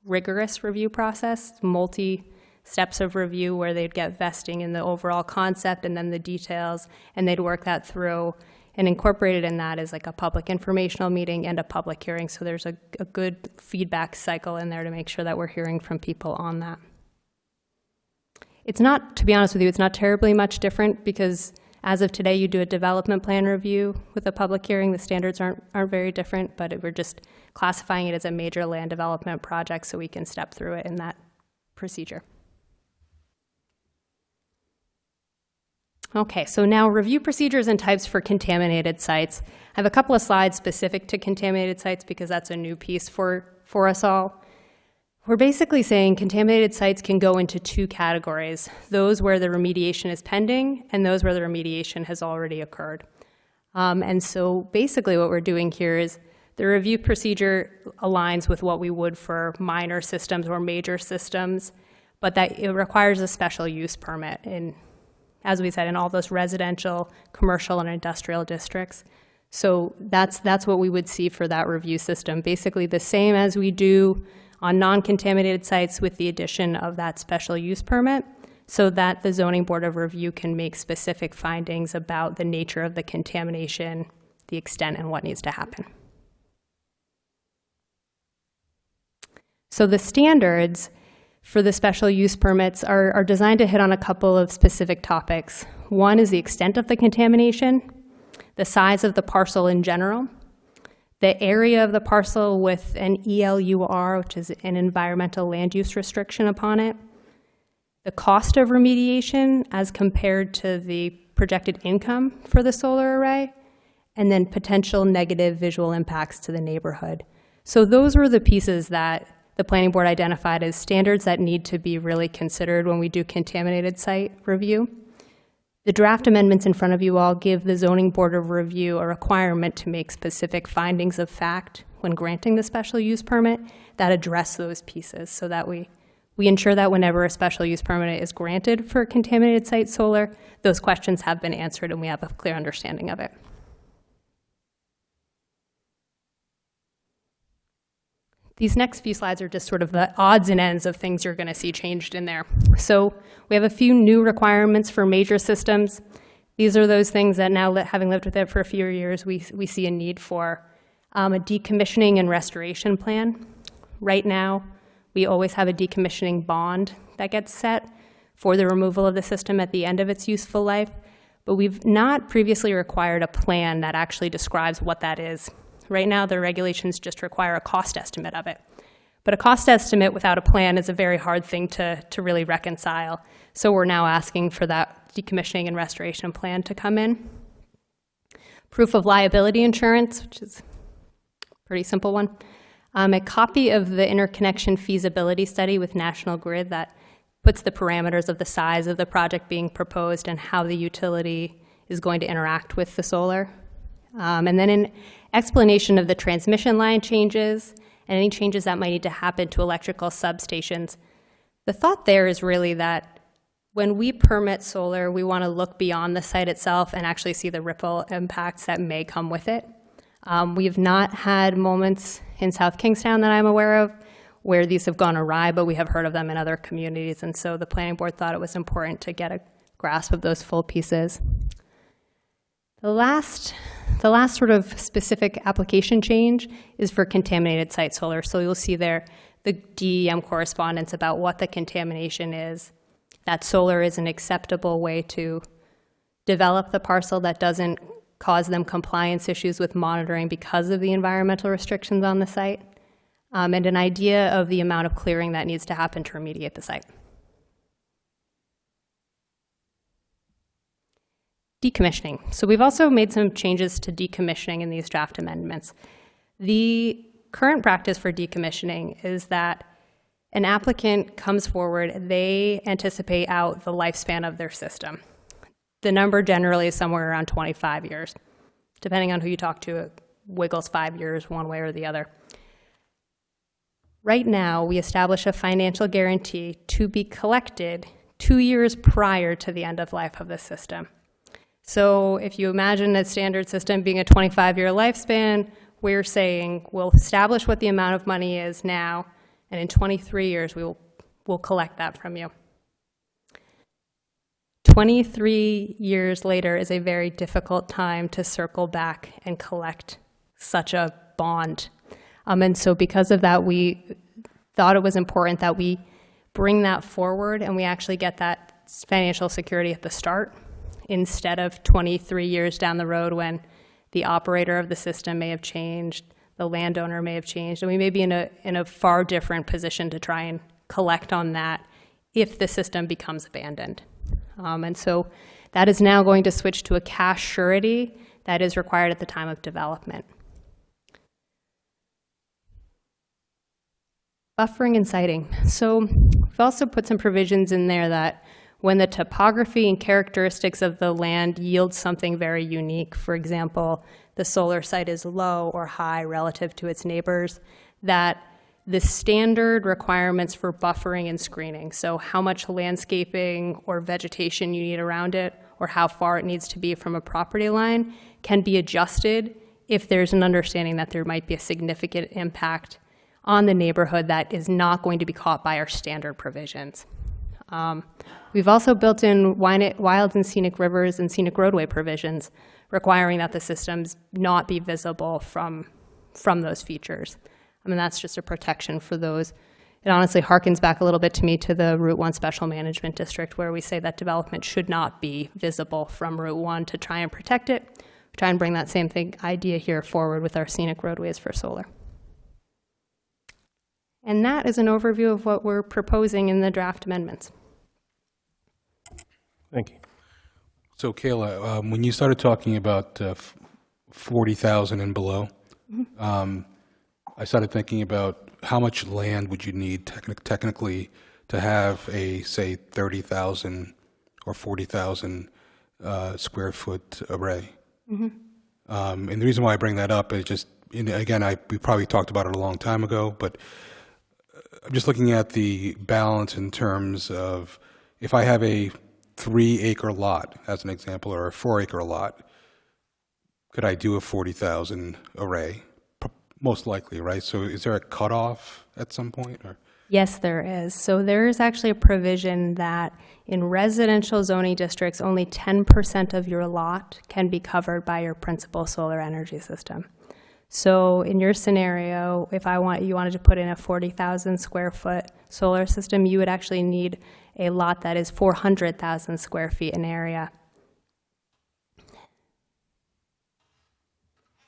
rigorous review process, multi-steps of review where they'd get vesting in the overall concept and then the details, and they'd work that through. And incorporated in that is like a public informational meeting and a public hearing, so there's a good feedback cycle in there to make sure that we're hearing from people on that. It's not, to be honest with you, it's not terribly much different because as of today, you do a development plan review with a public hearing. The standards aren't very different, but we're just classifying it as a major land development project so we can step through it in that procedure. Okay, so now review procedures and types for contaminated sites. I have a couple of slides specific to contaminated sites because that's a new piece for us all. We're basically saying contaminated sites can go into two categories, those where the remediation is pending and those where the remediation has already occurred. And so basically what we're doing here is the review procedure aligns with what we would for minor systems or major systems, but that it requires a special use permit in, as we said, in all those residential, commercial, and industrial districts. So that's what we would see for that review system. Basically the same as we do on non-contaminated sites with the addition of that special use permit so that the Zoning Board of Review can make specific findings about the nature of the contamination, the extent, and what needs to happen. So the standards for the special use permits are designed to hit on a couple of specific topics. One is the extent of the contamination, the size of the parcel in general, the area of the parcel with an ELUR, which is an environmental land use restriction upon it, the cost of remediation as compared to the projected income for the solar array, and then potential negative visual impacts to the neighborhood. So those were the pieces that the planning board identified as standards that need to be really considered when we do contaminated site review. The draft amendments in front of you all give the Zoning Board of Review a requirement to make specific findings of fact when granting the special use permit that address those pieces so that we ensure that whenever a special use permit is granted for contaminated site solar, those questions have been answered and we have a clear understanding of it. These next few slides are just sort of the odds and ends of things you're going to see changed in there. So we have a few new requirements for major systems. These are those things that now, having lived with it for a few years, we see a need for. A decommissioning and restoration plan. Right now, we always have a decommissioning bond that gets set for the removal of the system at the end of its useful life, but we've not previously required a plan that actually describes what that is. Right now, the regulations just require a cost estimate of it. But a cost estimate without a plan is a very hard thing to really reconcile. So we're now asking for that decommissioning and restoration plan to come in. Proof of liability insurance, which is a pretty simple one. A copy of the interconnection feasibility study with National Grid that puts the parameters of the size of the project being proposed and how the utility is going to interact with the solar. And then an explanation of the transmission line changes and any changes that might need to happen to electrical substations. The thought there is really that when we permit solar, we want to look beyond the site itself and actually see the ripple impacts that may come with it. We've not had moments in South Kingstown that I'm aware of where these have gone awry, but we have heard of them in other communities, and so the planning board thought it was important to get a grasp of those full pieces. The last sort of specific application change is for contaminated site solar. So you'll see there the DEM correspondence about what the contamination is, that solar is an acceptable way to develop the parcel that doesn't cause them compliance issues with monitoring because of the environmental restrictions on the site, and an idea of the amount of clearing that needs to happen to remediate the site. Decommissioning. So we've also made some changes to decommissioning in these draft amendments. The current practice for decommissioning is that an applicant comes forward, they anticipate out the lifespan of their system. The number generally is somewhere around 25 years. Depending on who you talk to, it wiggles 5 years one way or the other. Right now, we establish a financial guarantee to be collected 2 years prior to the end of life of the system. So if you imagine a standard system being a 25-year lifespan, we're saying we'll establish what the amount of money is now, and in 23 years, we'll collect that from you. 23 years later is a very difficult time to circle back and collect such a bond. And so because of that, we thought it was important that we bring that forward and we actually get that financial security at the start, instead of 23 years down the road when the operator of the system may have changed, the landowner may have changed, and we may be in a far different position to try and collect on that if the system becomes abandoned. And so That is now going to switch to a cash surety that is required at the time of development. Buffering and siting. So we've also put some provisions in there that when the topography and characteristics of the land yield something very unique, for example, the solar site is low or high relative to its neighbors, that the standard requirements for buffering and screening, so how much landscaping or vegetation you need around it, or how far it needs to be from a property line, can be adjusted if there's an understanding that there might be a significant impact on the neighborhood that is not going to be caught by our standard provisions. We've also built in wild and scenic rivers and scenic roadway provisions requiring that the systems not be visible from those features. I mean, that's just a protection for those. It honestly harkens back a little bit to me to the Route 1 Special Management District, where we say that development should not be visible from Route 1 to try and protect it. We try and bring that same idea here forward with our scenic roadways for solar. And that is an overview of what we're proposing in the draft amendments. Thank you. So Kayla, when you started talking about 40,000 and below, I started thinking about how much land would you need technically to have a, say, 30,000 or 40,000 square foot array. And the reason why I bring that up is just, again, we probably talked about it a long time ago, but I'm just looking at the balance in terms of if I have a 3-acre lot, as an example, or a 4-acre lot, could I do a 40,000 array? Most likely, right? So is there a cutoff at some point? Or? Yes, there is. So there is actually a provision that in residential zoning districts, only 10% of your lot can be covered by your principal solar energy system. So in your scenario, if you wanted to put in a 40,000 square foot solar system, you would actually need a lot that is 400,000 square feet in area.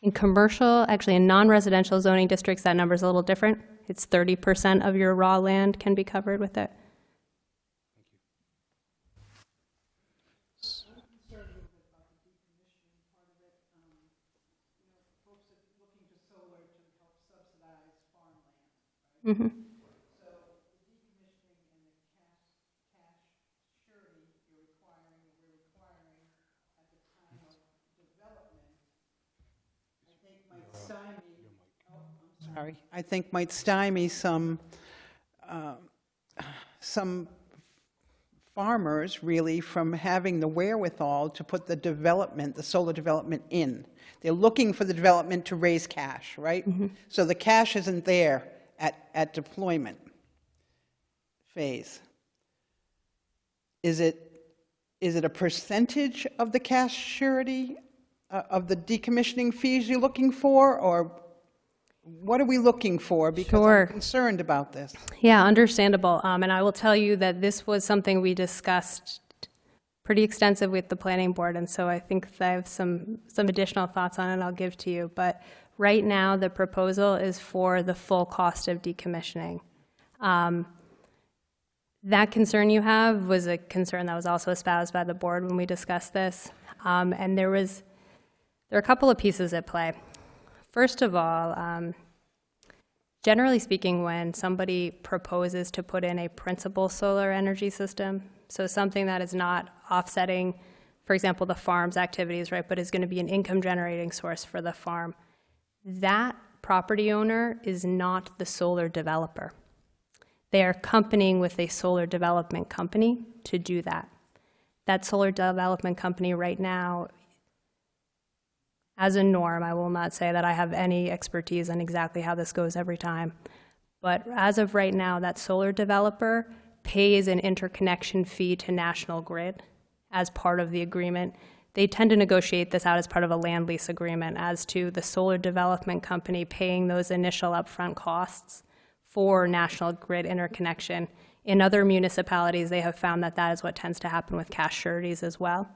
In commercial, actually in non-residential zoning districts, that number is a little different. It's 30% of your raw land can be covered with it. Mm-hmm. I think might stymie some farmers really from having the wherewithal to put the solar development in. They're looking for the development to raise cash, right? So the cash isn't there at deployment phase. Is it a percentage of the cash surety of the decommissioning fees you're looking for, or what are we looking for? Because I'm concerned about this. Yeah, understandable. And I will tell you that this was something we discussed pretty extensive with the planning board, and so I think I have some additional thoughts on it I'll give to you. But right now, the proposal is for the full cost of decommissioning. That concern you have was a concern that was also espoused by the board when we discussed this. And there are a couple of pieces at play. First of all, generally speaking, when somebody proposes to put in a principal solar energy system, so something that is not offsetting, for example, the farm's activities, right, but is going to be an income generating source for the farm, that property owner is not the solar developer. They are accompanying with a solar development company to do that. That solar development company right now, as a norm, I will not say that I have any expertise in exactly how this goes every time, but as of right now, that solar developer pays an interconnection fee to National Grid as part of the agreement. They tend to negotiate this out as part of a land lease agreement as to the solar development company paying those initial upfront costs for National Grid interconnection. In other municipalities, they have found that that is what tends to happen with cash sureties as well.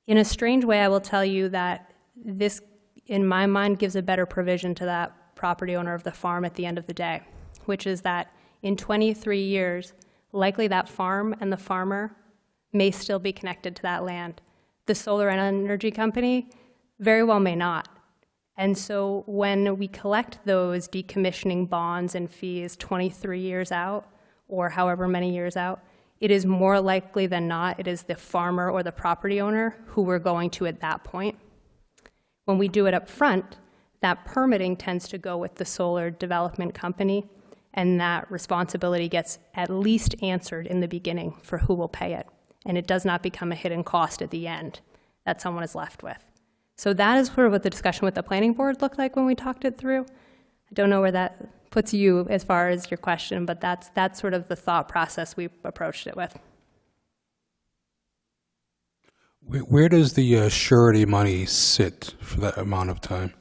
In a strange way, I will tell you that this, in my mind, gives a better provision to that property owner of the farm at the end of the day, which is that in 23 years, likely that farm and the farmer may still be connected to that land. The solar energy company very well may not. And so when we collect those decommissioning bonds and fees 23 years out, or however many years out, it is more likely than not, it is the farmer or the property owner who we're going to at that point. When we do it up front, that permitting tends to go with the solar development company, and that responsibility gets at least answered in the beginning for who will pay it. And it does not become a hidden cost at the end that someone is left with. So that is sort of what the discussion with the planning board looked like when we talked it through. I don't know where that puts you as far as your question, but that's sort of the thought process we approached it with. Where does the surety money sit for that amount of time?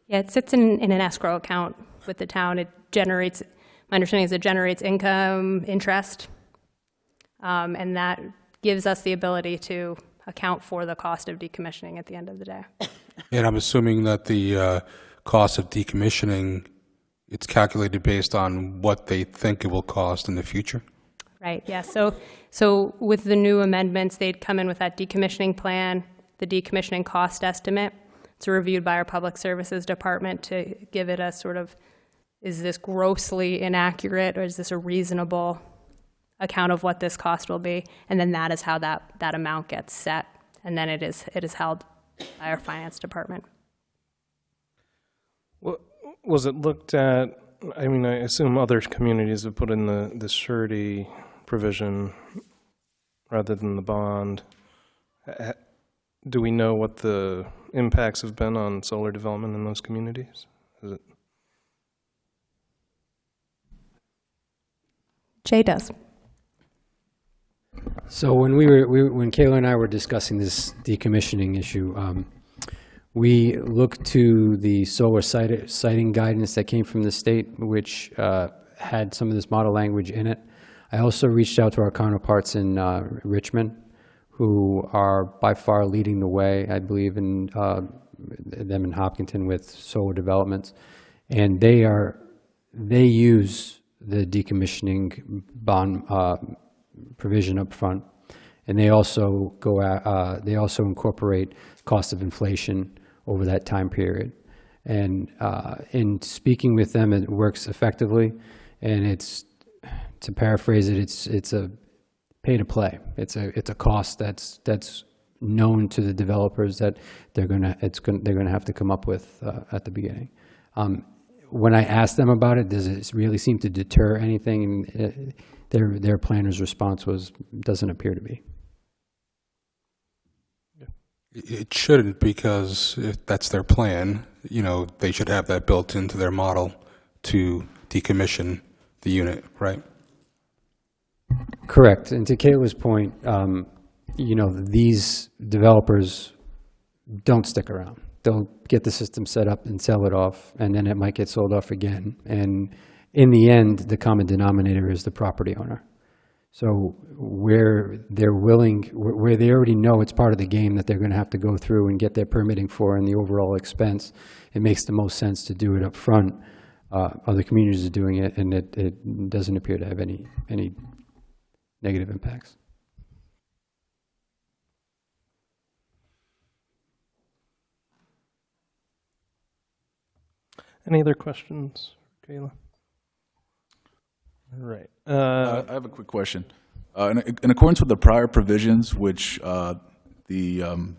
Yeah, it sits in an escrow account with the town. It generates, my understanding is it generates income, interest, and that gives us the ability to account for the cost of decommissioning at the end of the day. And I'm assuming that the cost of decommissioning, it's calculated based on what they think it will cost in the future? Right, yeah, so with the new amendments, they'd come in with that decommissioning plan, the decommissioning cost estimate. It's reviewed by our Public Services Department to give it a sort of, is this grossly inaccurate, or is this a reasonable account of what this cost will be? And then that is how that amount gets set, and then it is held by our Finance Department. Was it looked at, I mean, I assume other communities have put in the surety provision rather than the bond. Do we know what the impacts have been on solar development in those communities? Is it? Jay does. So when when Kayla and I were discussing this decommissioning issue, we looked to the solar siting guidance that came from the state, which had some of this model language in it. I also reached out to our counterparts in Richmond, who are by far leading the way, I believe, in them in Hopkinton with solar developments, and they use the decommissioning bond provision up front, and they also they also incorporate cost of inflation over that time period. And in speaking with them, it works effectively, and it's, to paraphrase it, it's a pay to play. It's a cost that's known to the developers that they're gonna have to come up with at the beginning. When I asked them about it, does it really seem to deter anything? And their planner's response was, doesn't appear to be. It shouldn't, because if that's their plan, they should have that built into their model to decommission the unit, right? Correct. And to Kayla's point, these developers don't stick around. They'll get the system set up and sell it off, and then it might get sold off again. And in the end, the common denominator is the property owner. So where they're willing, where they already know it's part of the game that they're going to have to go through and get their permitting for and the overall expense, it makes the most sense to do it up front. Other communities are doing it, and it doesn't appear to have any negative impacts. Any other questions, Kayla? All right. I have a quick question. In accordance with the prior provisions, which the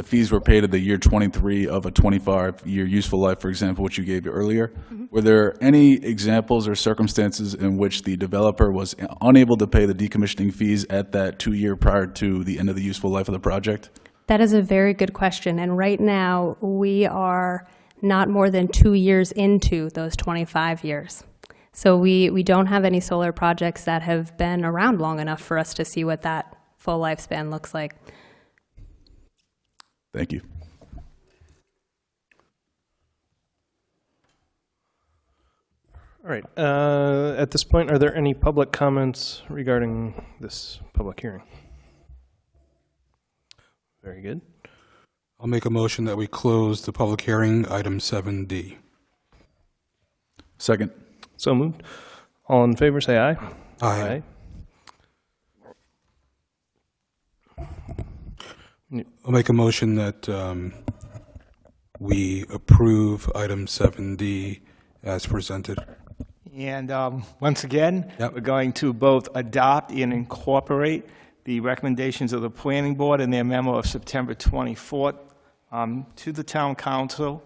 fees were paid at the year 23 of a 25-year useful life, for example, which you gave earlier, were there any examples or circumstances in which the developer was unable to pay the decommissioning fees at that 2-year prior to the end of the useful life of the project? That is a very good question, and right now we are not more than 2 years into those 25 years. So we don't have any solar projects that have been around long enough for us to see what that full lifespan looks like. Thank you. All right. At this point, are there any public comments regarding this public hearing? Very good. I'll make a motion that we close the public hearing, item 7D. Second. So moved. All in favor, say aye. Aye. I'll make a motion that we approve item 7D as presented. And once again, we're going to both adopt and incorporate the recommendations of the planning board in their memo of September 24th to the town council,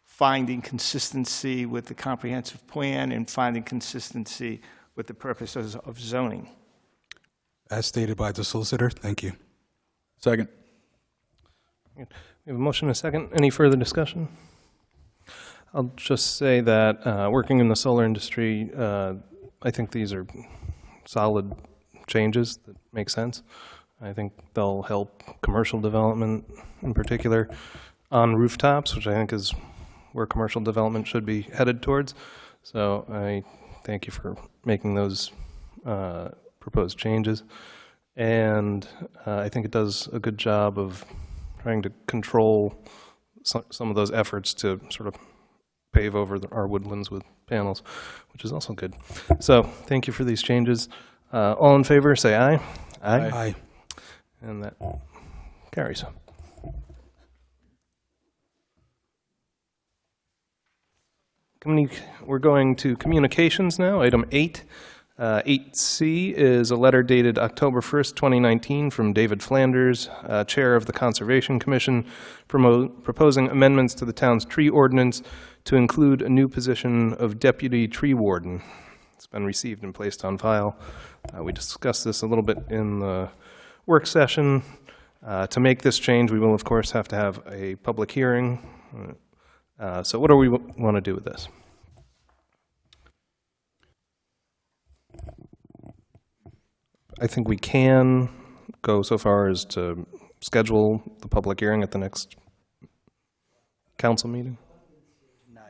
finding consistency with the comprehensive plan and finding consistency with the purposes of zoning. As stated by the solicitor, thank you. Second. We have a motion and a second. Any further discussion? I'll just say that working in the solar industry, I think these are solid changes that make sense. I think they'll help commercial development in particular on rooftops, which I think is where commercial development should be headed towards. So I thank you for making those proposed changes. And I think it does a good job of trying to control some of those efforts to sort of pave over our woodlands with panels, which is also good. So thank you for these changes. All in favor, say aye. Aye. Aye. And that carries. We're going to communications now, item 8. 8C is a letter dated October 1st, 2019 from David Flanders, Chair of the Conservation Commission, proposing amendments to the town's tree ordinance to include a new position of Deputy Tree Warden. It's been received and placed on file. We discussed this a little bit in the work session. To make this change, we will, of course, have to have a public hearing. So what do we want to do with this? I think we can go so far as to schedule the public hearing at the next council meeting.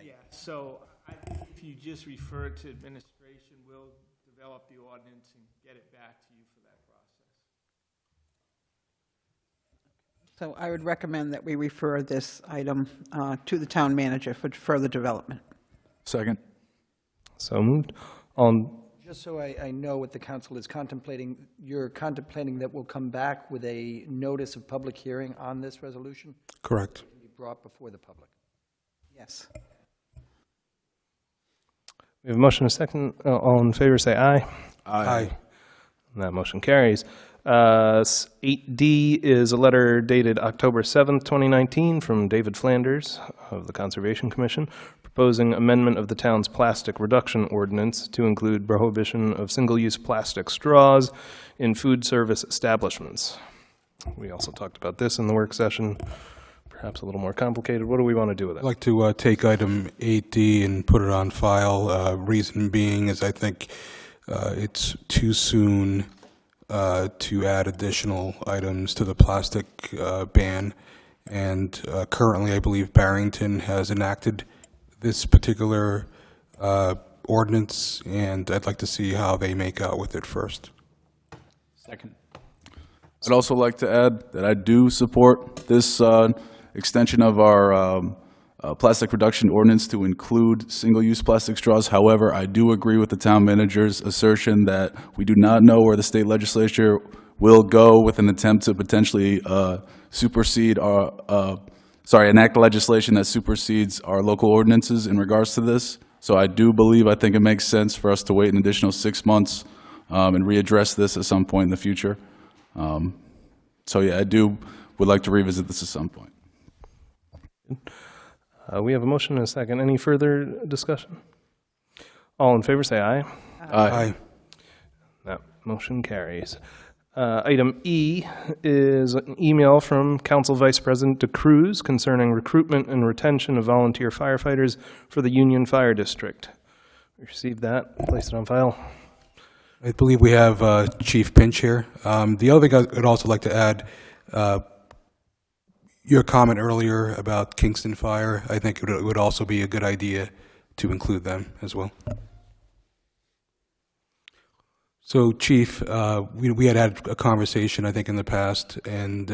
Yeah, so I think if you just refer to administration, we'll develop the ordinance and get it back to you for that process. So I would recommend that we refer this item to the town manager for further development. Second. So moved. Just so I know what the council is contemplating, you're contemplating that we'll come back with a notice of public hearing on this resolution? Correct. To be brought before the public. Yes. We have a motion and a second. All in favor, say aye. Aye. And that motion carries. 8D is a letter dated October 7th, 2019 from David Flanders of the Conservation Commission, proposing amendment of the town's plastic reduction ordinance to include prohibition of single-use plastic straws in food service establishments. We also talked about this in the work session, perhaps a little more complicated. What do we want to do with it? I'd like to take item 8D and put it on file. Reason being is I think it's too soon to add additional items to the plastic ban. And currently, I believe Barrington has enacted this particular ordinance, and I'd like to see how they make out with it first. Second. I'd also like to add that I do support this extension of our plastic reduction ordinance to include single-use plastic straws. However, I do agree with the town manager's assertion that we do not know where the state legislature will go with an attempt to potentially supersede our, enact legislation that supersedes our local ordinances in regards to this. So I think it makes sense for us to wait an additional 6 months and readdress this at some point in the future. So yeah, would like to revisit this at some point. We have a motion and a second. Any further discussion? All in favor, say aye. Aye. That motion carries. Item E is an email from Council Vice President DeCruz concerning recruitment and retention of volunteer firefighters for the Union Fire District. We received that, placed it on file. I believe we have Chief Pinch here. The other thing I'd also like to add, your comment earlier about Kingston Fire, I think it would also be a good idea to include them as well. So, Chief, we had a conversation, I think, in the past, and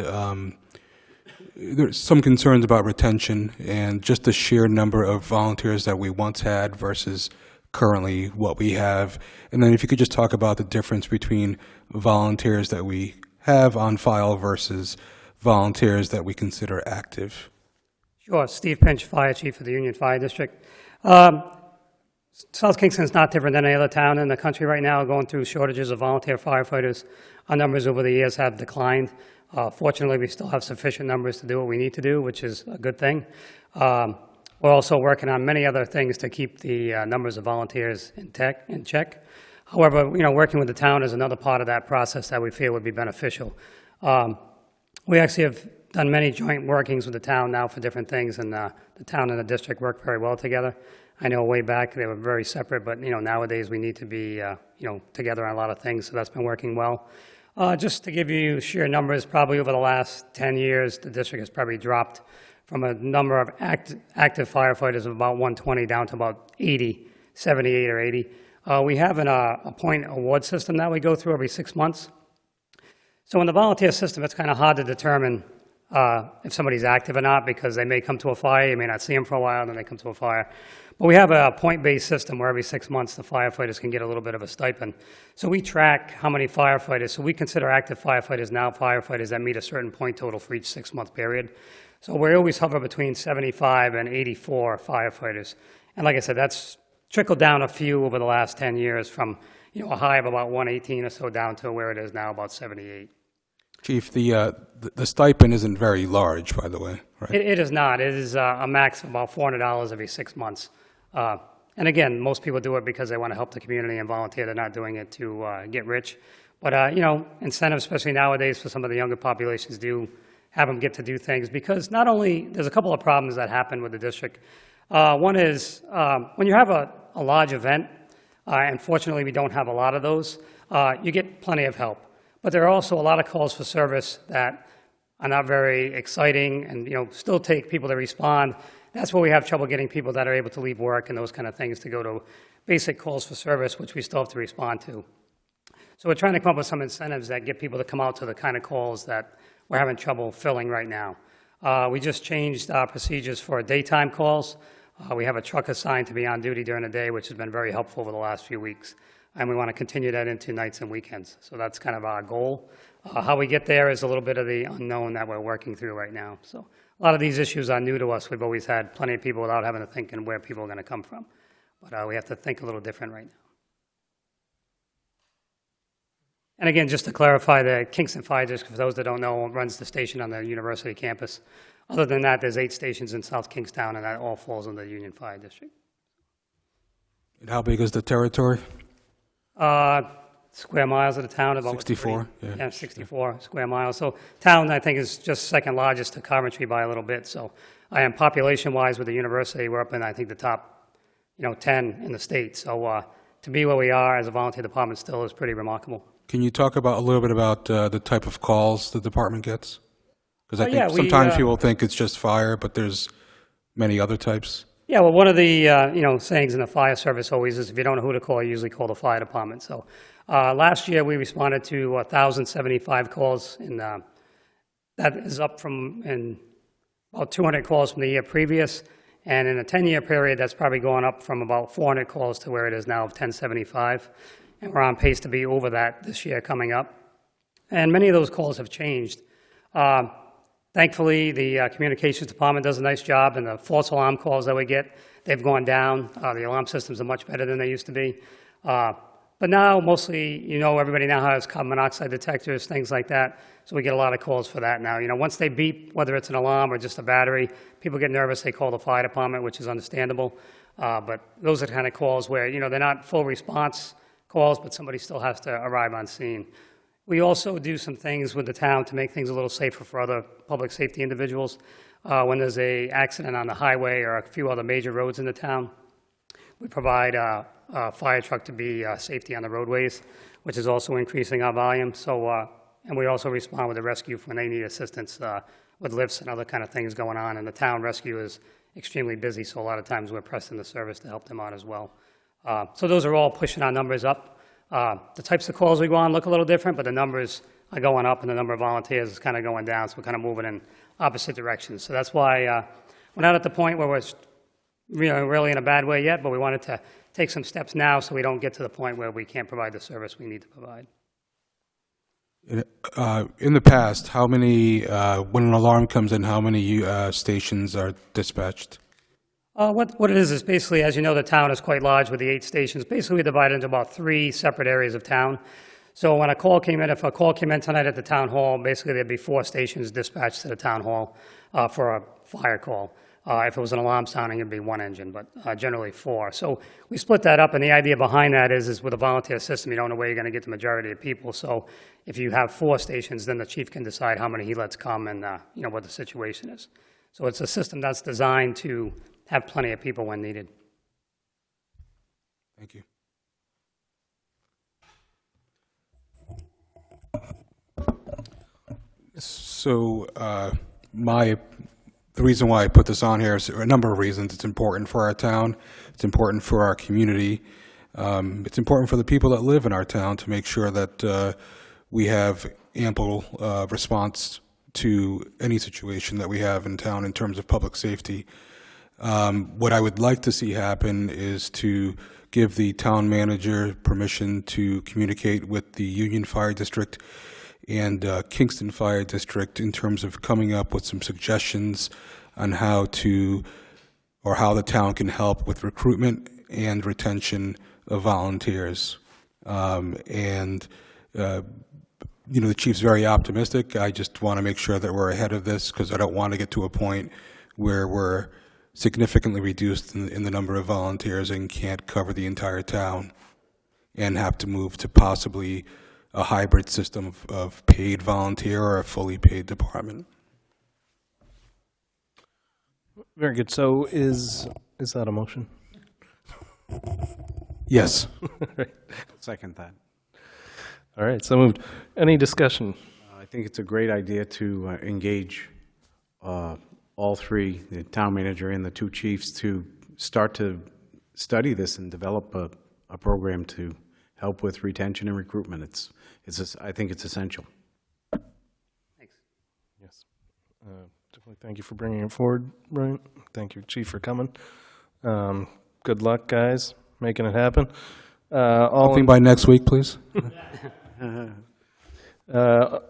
there's some concerns about retention and just the sheer number of volunteers that we once had versus currently what we have. And then if you could just talk about the difference between volunteers that we have on file versus volunteers that we consider active? Sure. Steve Pinch, Fire Chief of the Union Fire District. South Kingston's not different than any other town in the country right now, going through shortages of volunteer firefighters. Our numbers over the years have declined. Fortunately, we still have sufficient numbers to do what we need to do, which is a good thing. We're also working on many other things to keep the numbers of volunteers in check. However, working with the town is another part of that process that we feel would be beneficial. We actually have done many joint workings with the town now for different things, and the town and the district work very well together. I know way back they were very separate, but nowadays we need to be together on a lot of things, so that's been working well. Just to give you sheer numbers, probably over the last 10 years, the district has probably dropped from a number of active firefighters of about 120 down to about 80, 78 or 80. We have a point award system that we go through every 6 months. So in the volunteer system, it's kind of hard to determine if somebody's active or not, because they may come to a fire, you may not see them for a while, then they come to a fire. But we have a point-based system where every 6 months the firefighters can get a little bit of a stipend. So we track how many firefighters, so we consider active firefighters now firefighters that meet a certain point total for each 6-month period. So we always hover between 75 and 84 firefighters. And like I said, that's trickled down a few over the last 10 years from a high of about 118 or so down to where it is now, about 78. Chief, the stipend isn't very large, by the way, right? It is not. It is a max of about $400 every 6 months. And again, most people do it because they want to help the community and volunteer. They're not doing it to get rich. But, incentives, especially nowadays for some of the younger populations, do have them get to do things, because not only, there's a couple of problems that happen with the district. One is when you have a large event, and fortunately we don't have a lot of those, you get plenty of help. But there are also a lot of calls for service that are not very exciting and, still take people to respond. That's where we have trouble getting people that are able to leave work and those kind of things to go to basic calls for service, which we still have to respond to. So we're trying to come up with some incentives that get people to come out to the kind of calls that we're having trouble filling right now. We just changed our procedures for daytime calls. We have a truck assigned to be on duty during the day, which has been very helpful over the last few weeks. And we want to continue that into nights and weekends. So that's kind of our goal. How we get there is a little bit of the unknown that we're working through right now. So a lot of these issues are new to us. We've always had plenty of people without having to think and where people are going to come from. But we have to think a little different right now. And again, just to clarify, the Kingston Fire District, for those that don't know, runs the station on the university campus. Other than that, there's 8 stations in South Kingstown, and that all falls under the Union Fire District. And how big is the territory? Square miles of the town, about 64, yeah, 64 square miles. So town, I think, is just second largest to Coventry by a little bit. So I am population-wise with the university, we're up in, I think, the top, 10 in the state. So to be where we are as a volunteer department still is pretty remarkable. Can you talk a little bit about the type of calls the department gets? Because I think yeah, sometimes people think it's just fire, but there's many other types. Yeah, well, one of the sayings in the fire service always is, if you don't know who to call, you usually call the fire department. So last year we responded to 1,075 calls, and that is up from about 200 calls from the year previous. And in a 10-year period, that's probably gone up from about 400 calls to where it is now of 1,075. And we're on pace to be over that this year coming up. And many of those calls have changed. Thankfully, the communications department does a nice job, and the false alarm calls that we get, they've gone down. The alarm systems are much better than they used to be. But now, mostly, everybody now has carbon monoxide detectors, things like that, so we get a lot of calls for that now. Once they beep, whether it's an alarm or just a battery, people get nervous, they call the fire department, which is understandable. But those are the kind of calls where, they're not full response calls, but somebody still has to arrive on scene. We also do some things with the town to make things a little safer for other public safety individuals. When there's an accident on the highway or a few other major roads in the town, we provide a fire truck to be safety on the roadways, which is also increasing our volume. So, and we also respond with the rescue when they need assistance with lifts and other kind of things going on. And the town rescue is extremely busy, so a lot of times we're pressing the service to help them out as well. So those are all pushing our numbers up. The types of calls we go on look a little different, but the numbers are going up and the number of volunteers is kind of going down, so we're kind of moving in opposite directions. So that's why we're not at the point where we're really in a bad way yet, but we wanted to take some steps now so we don't get to the point where we can't provide the service we need to provide. In the past, how many, when an alarm comes in, how many stations are dispatched? What it is basically, as you know, the town is quite large with the 8 stations. Basically, we divide it into about 3 separate areas of town. So when a call came in, if a call came in tonight at the town hall, basically there'd be 4 stations dispatched to the town hall for a fire call. If it was an alarm sounding, it'd be 1 engine, but generally 4. So we split that up, and the idea behind that is with a volunteer system, you don't know where you're going to get the majority of people. So if you have 4 stations, then the chief can decide how many he lets come and what the situation is. So it's a system that's designed to have plenty of people when needed. Thank you. So the reason why I put this on here is a number of reasons. It's important for our town. It's important for our community. It's important for the people that live in our town to make sure that we have ample response to any situation that we have in town in terms of public safety. What I would like to see happen is to give the town manager permission to communicate with the Union Fire District and Kingston Fire District in terms of coming up with some suggestions on how the town can help with recruitment and retention of volunteers. The chief's very optimistic. I just want to make sure that we're ahead of this because I don't want to get to a point where we're significantly reduced in the number of volunteers and can't cover the entire town and have to move to possibly a hybrid system of paid volunteer or a fully paid department. Very good. So is that a motion? Yes. Right. Second that. All right, so moved. Any discussion? I think it's a great idea to engage all 3, the town manager and the 2 chiefs, to start to study this and develop a program to help with retention and recruitment. I think it's essential. Thanks. Yes. Definitely thank you for bringing it forward, Brian. Thank you, Chief, for coming. Good luck, guys, making it happen. Hoping by next week, please.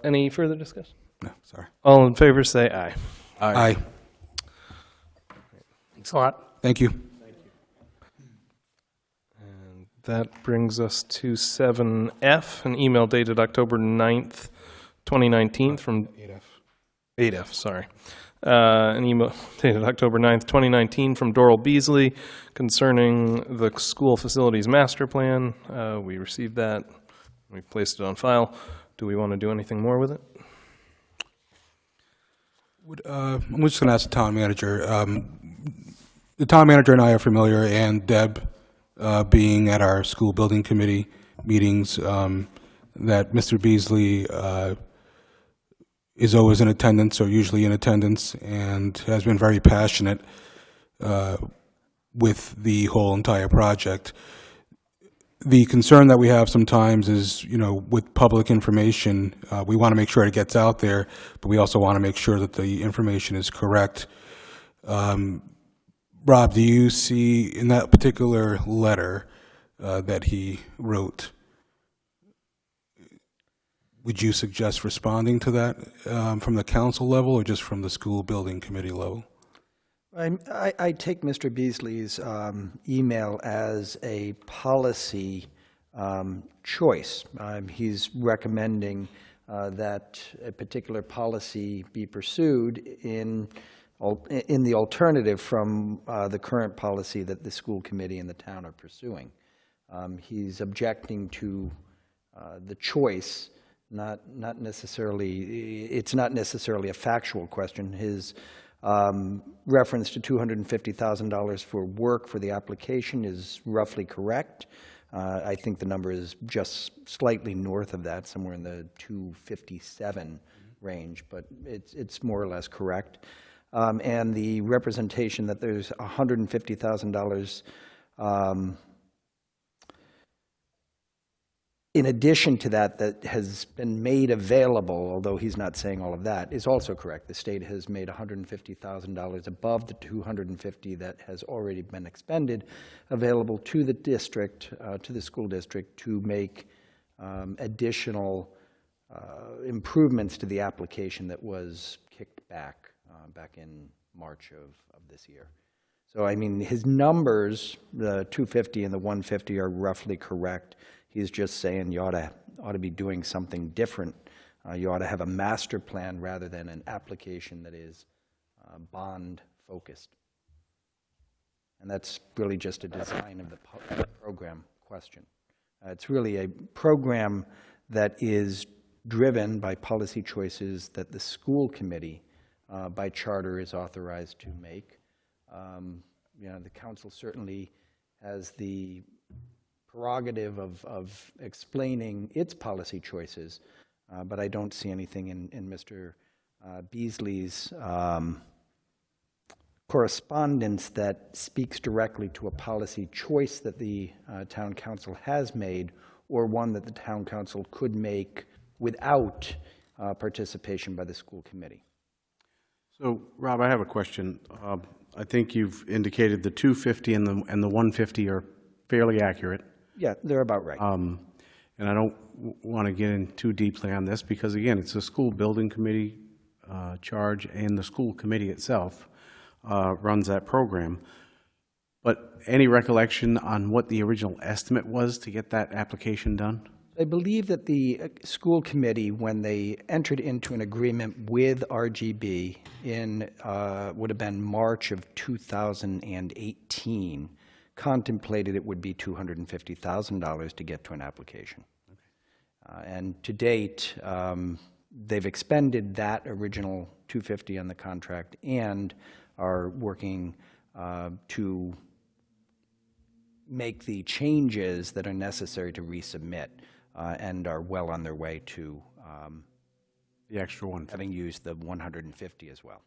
Any further discussion? No, sorry. All in favor, say aye. Aye. Thanks a lot. Thank you. And that brings us to 7F, an email dated October 9th, 2019 from 8F, sorry. An email dated October 9th, 2019 from Doral Beasley concerning the school facilities master plan. We received that. We've placed it on file. Do we want to do anything more with it? I'm just going to ask the town manager. The town manager and I are familiar, and Deb, being at our school building committee meetings, that Mr. Beasley is always in attendance, or usually in attendance, and has been very passionate with the whole entire project. The concern that we have sometimes is, with public information, we want to make sure it gets out there, but we also want to make sure that the information is correct. Rob, do you see in that particular letter that he wrote, would you suggest responding to that from the council level or just from the school building committee level? I take Mr. Beasley's email as a policy choice. He's recommending that a particular policy be pursued in the alternative from the current policy that the school committee and the town are pursuing. He's objecting to the choice, not necessarily, it's not necessarily a factual question. His reference to $250,000 for work for the application is roughly correct. I think the number is just slightly north of that, somewhere in the 257 range, but it's more or less correct. And the representation that there's $150,000 in addition to that has been made available, although he's not saying all of that, is also correct. The state has made $150,000 above the $250,000 that has already been expended available to the district, to the school district, to make additional improvements to the application that was kicked back in March of this year. So, I mean, his numbers, the 250 and the 150, are roughly correct. He's just saying you ought to be doing something different. You ought to have a master plan rather than an application that is bond-focused. And that's really just a design of the program question. It's really a program that is driven by policy choices that the school committee, by charter, is authorized to make. The council certainly has the prerogative of explaining its policy choices, but I don't see anything in Mr. Beasley's correspondence that speaks directly to a policy choice that the town council has made, or one that the town council could make without participation by the school committee. So, Rob, I have a question. I think you've indicated the 250 and the 150 are fairly accurate. Yeah, they're about right. And I don't want to get in too deeply on this because, again, it's a school building committee charge, and the school committee itself runs that program. But any recollection on what the original estimate was to get that application done? I believe that the school committee, when they entered into an agreement with RGB in, would have been March of 2018, contemplated it would be $250,000 to get to an application. And to date, they've expended that original $250 on the contract and are working to make the changes that are necessary to resubmit, and are well on their way to the extra one, having used the 150 as well.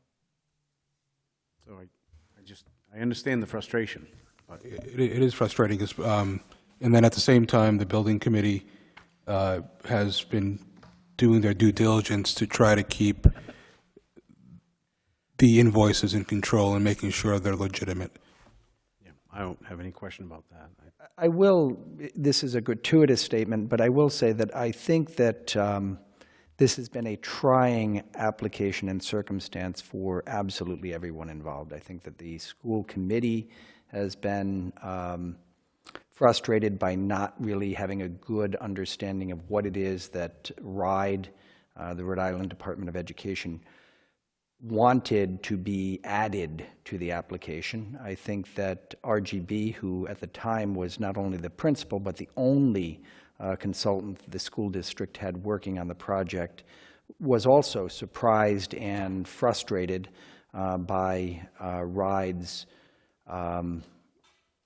So I understand the frustration. But It is frustrating, and then at the same time, the building committee has been doing their due diligence to try to keep the invoices in control and making sure they're legitimate. yeah, I don't have any question about that. I will, this is a gratuitous statement, but I will say that I think that this has been a trying application and circumstance for absolutely everyone involved. I think that the school committee has been frustrated by not really having a good understanding of what it is that RIDE, the Rhode Island Department of Education, wanted to be added to the application. I think that RGB, who at the time was not only the principal, but the only consultant the school district had working on the project, was also surprised and frustrated by RIDE's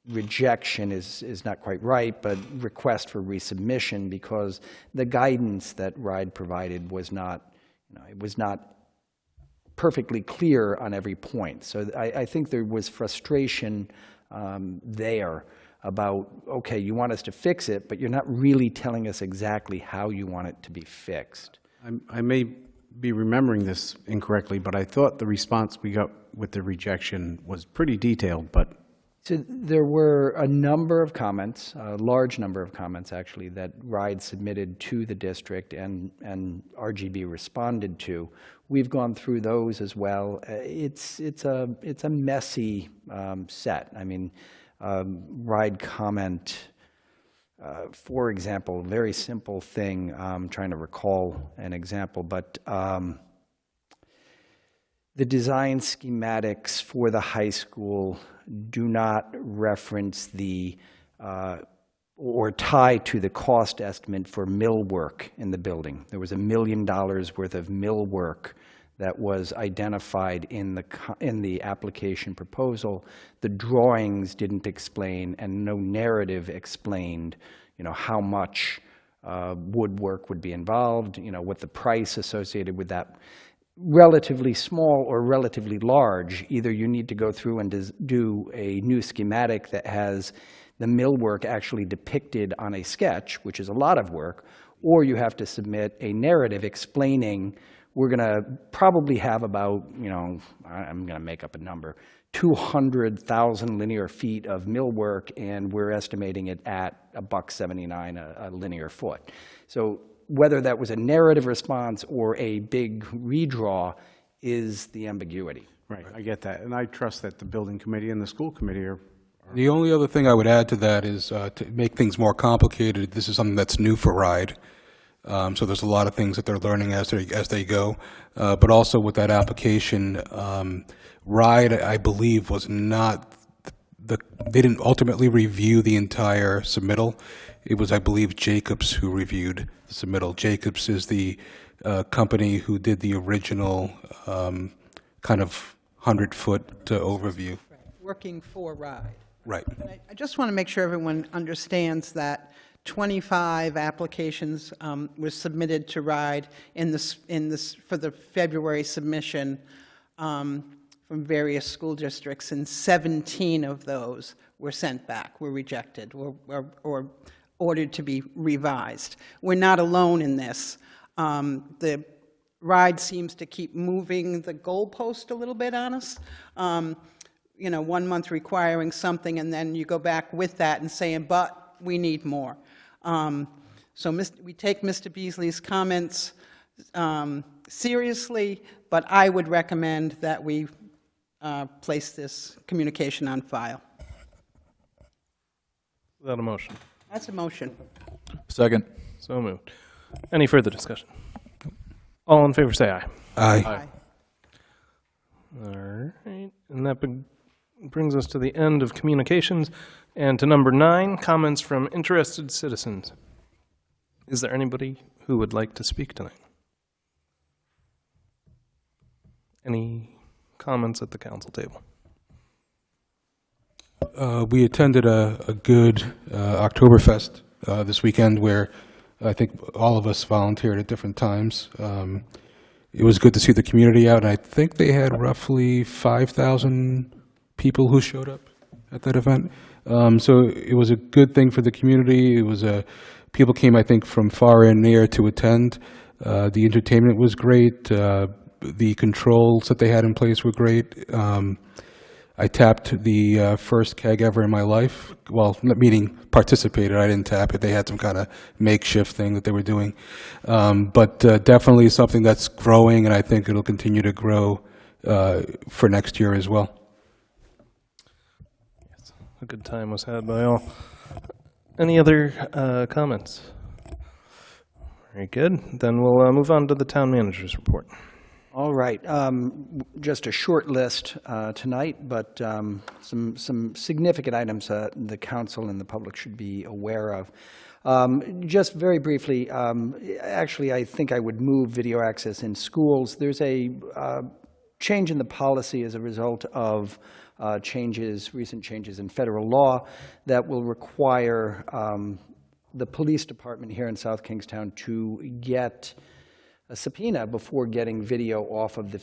rejection is not quite right, but request for resubmission, because the guidance that RIDE provided was not, it was not perfectly clear on every point. So I think there was frustration there about, okay, you want us to fix it, but you're not really telling us exactly how you want it to be fixed. I may be remembering this incorrectly, but I thought the response we got with the rejection was pretty detailed, but... So there were a number of comments, a large number of comments actually, that RIDE submitted to the district and RGB responded to. We've gone through those as well. It's a messy set. I mean, RIDE comment, for example, very simple thing. I'm trying to recall an example, but the design schematics for the high school do not reference the or tie to the cost estimate for mill work in the building. There was $1 million worth of mill work that was identified in the application proposal. The drawings didn't explain, and no narrative explained, how much woodwork would be involved, what the price associated with that. Relatively small or relatively large, either you need to go through and do a new schematic that has the millwork actually depicted on a sketch, which is a lot of work, or you have to submit a narrative explaining, we're going to probably have about, I'm going to make up a number, 200,000 linear feet of millwork, and we're estimating it at $1.79 a linear foot. So whether that was a narrative response or a big redraw is the ambiguity. Right, I get that. And I trust that the building committee and the school committee are. The only other thing I would add to that is to make things more complicated, this is something that's new for RIDE. So there's a lot of things that they're learning as they go. But also with that application, RIDE, I believe, was not, they didn't ultimately review the entire submittal. It was, I believe, Jacobs who reviewed the submittal. Jacobs is the company who did the original kind of 100-foot overview. Working for RIDE. Right. And I just want to make sure everyone understands that 25 applications were submitted to RIDE for the February submission from various school districts, and 17 of those were sent back, were rejected, or ordered to be revised. We're not alone in this. The RIDE seems to keep moving the goalpost a little bit on us. You know, 1 month requiring something, and then you go back with that and saying, but we need more. So we take Mr. Beasley's comments seriously, but I would recommend that we place this communication on file. Is that a motion? That's a motion. Second. So moved. Any further discussion? All in favor, say aye. Aye. All right, and that brings us to the end of communications, and to number 9, comments from interested citizens. Is there anybody who would like to speak tonight? Any comments at the council table? We attended a good Oktoberfest this weekend where I think all of us volunteered at different times. It was good to see the community out, and I think they had roughly 5,000 people who showed up at that event. So it was a good thing for the community. It was people came, I think, from far and near to attend. The entertainment was great. The controls that they had in place were great. I tapped the first keg ever in my life. Well, meaning participated. I didn't tap it. They had some kind of makeshift thing that they were doing. But definitely something that's growing, and I think it'll continue to grow for next year as well. Yes, a good time was had by all. Any other comments? Very good. Then we'll move on to the town manager's report. All right, just a short list tonight, but some significant items the council and the public should be aware of. Just very briefly, actually, I think I would move video access in schools. There's a change in the policy as a result of recent changes in federal law that will require the police department here in South Kingstown to get a subpoena before getting video off of the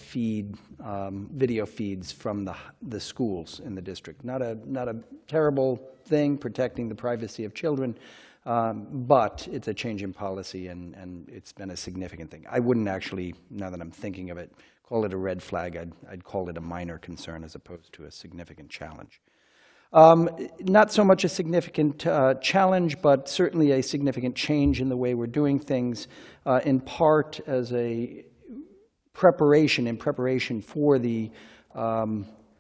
video feeds from the schools in the district. Not a terrible thing, protecting the privacy of children, but it's a change in policy, and it's been a significant thing. I wouldn't actually, now that I'm thinking of it, call it a red flag. I'd call it a minor concern as opposed to a significant challenge. Not so much a significant challenge, but certainly a significant change in the way we're doing things, in part as a preparation for the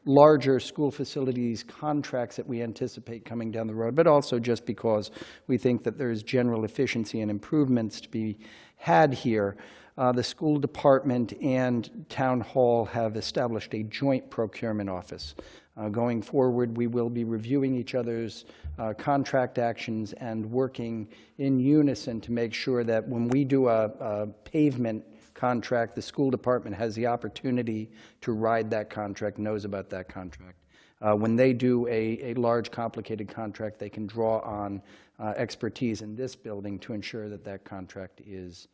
larger school facilities contracts that we anticipate coming down the road, but also just because we think that there's general efficiency and improvements to be had here. The school department and town hall have established a joint procurement office. Going forward, we will be reviewing each other's contract actions and working in unison to make sure that when we do a pavement contract, the school department has the opportunity to ride that contract, knows about that contract. When they do a large, complicated contract, they can draw on expertise in this building to ensure that that contract is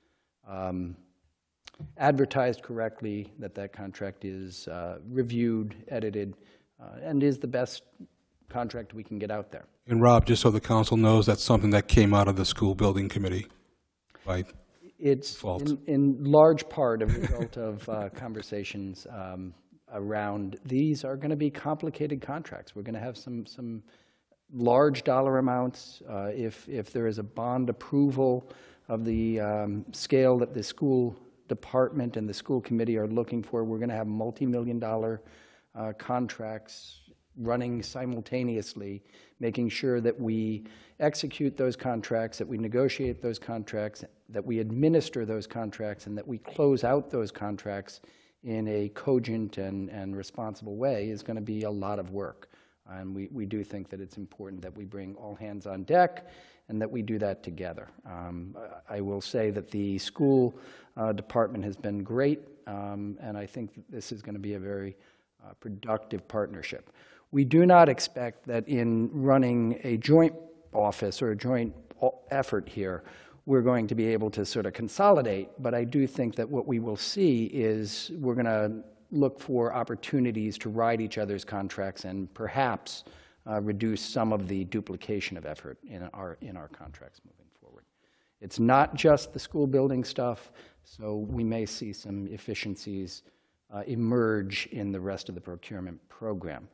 advertised correctly, that that contract is reviewed, edited, and is the best contract we can get out there. And Rob, just so the council knows, that's something that came out of the school building committee by default. In large part a result of conversations around these are going to be complicated contracts. We're going to have some large dollar amounts. If there is a bond approval of the scale that the school department and the school committee are looking for. We're going to have multi-million-dollar contracts running simultaneously, making sure that we execute those contracts, that we negotiate those contracts, that we administer those contracts, and that we close out those contracts in a cogent and responsible way is going to be a lot of work. And we do think that it's important that we bring all hands on deck and that we do that together. I will say that the school department has been great, and I think that this is going to be a very productive partnership. We do not expect that in running a joint office or a joint effort here, we're going to be able to sort of consolidate, but I do think that what we will see is we're going to look for opportunities to ride each other's contracts and perhaps reduce some of the duplication of effort in our contracts moving forward. It's not just the school building stuff, so we may see some efficiencies emerge in the rest of the procurement program.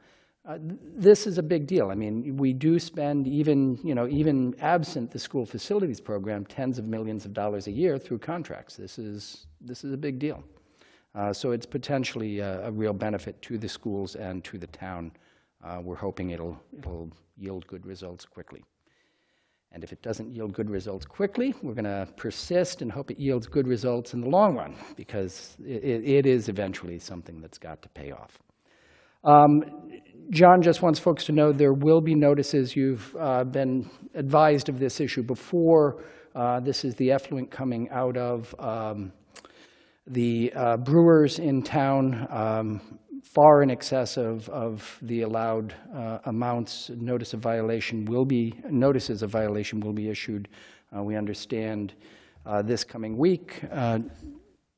This is a big deal. I mean, we do spend, even absent the school facilities program, tens of millions of dollars a year through contracts. This is a big deal. So it's potentially a real benefit to the schools and to the town. We're hoping it'll yield good results quickly. And if it doesn't yield good results quickly, we're going to persist and hope it yields good results in the long run, because it is eventually something that's got to pay off. John just wants folks to know there will be notices. You've been advised of this issue before. This is the effluent coming out of the brewers in town, far in excess of the allowed amounts. Notices of violation will be issued. We understand this coming week.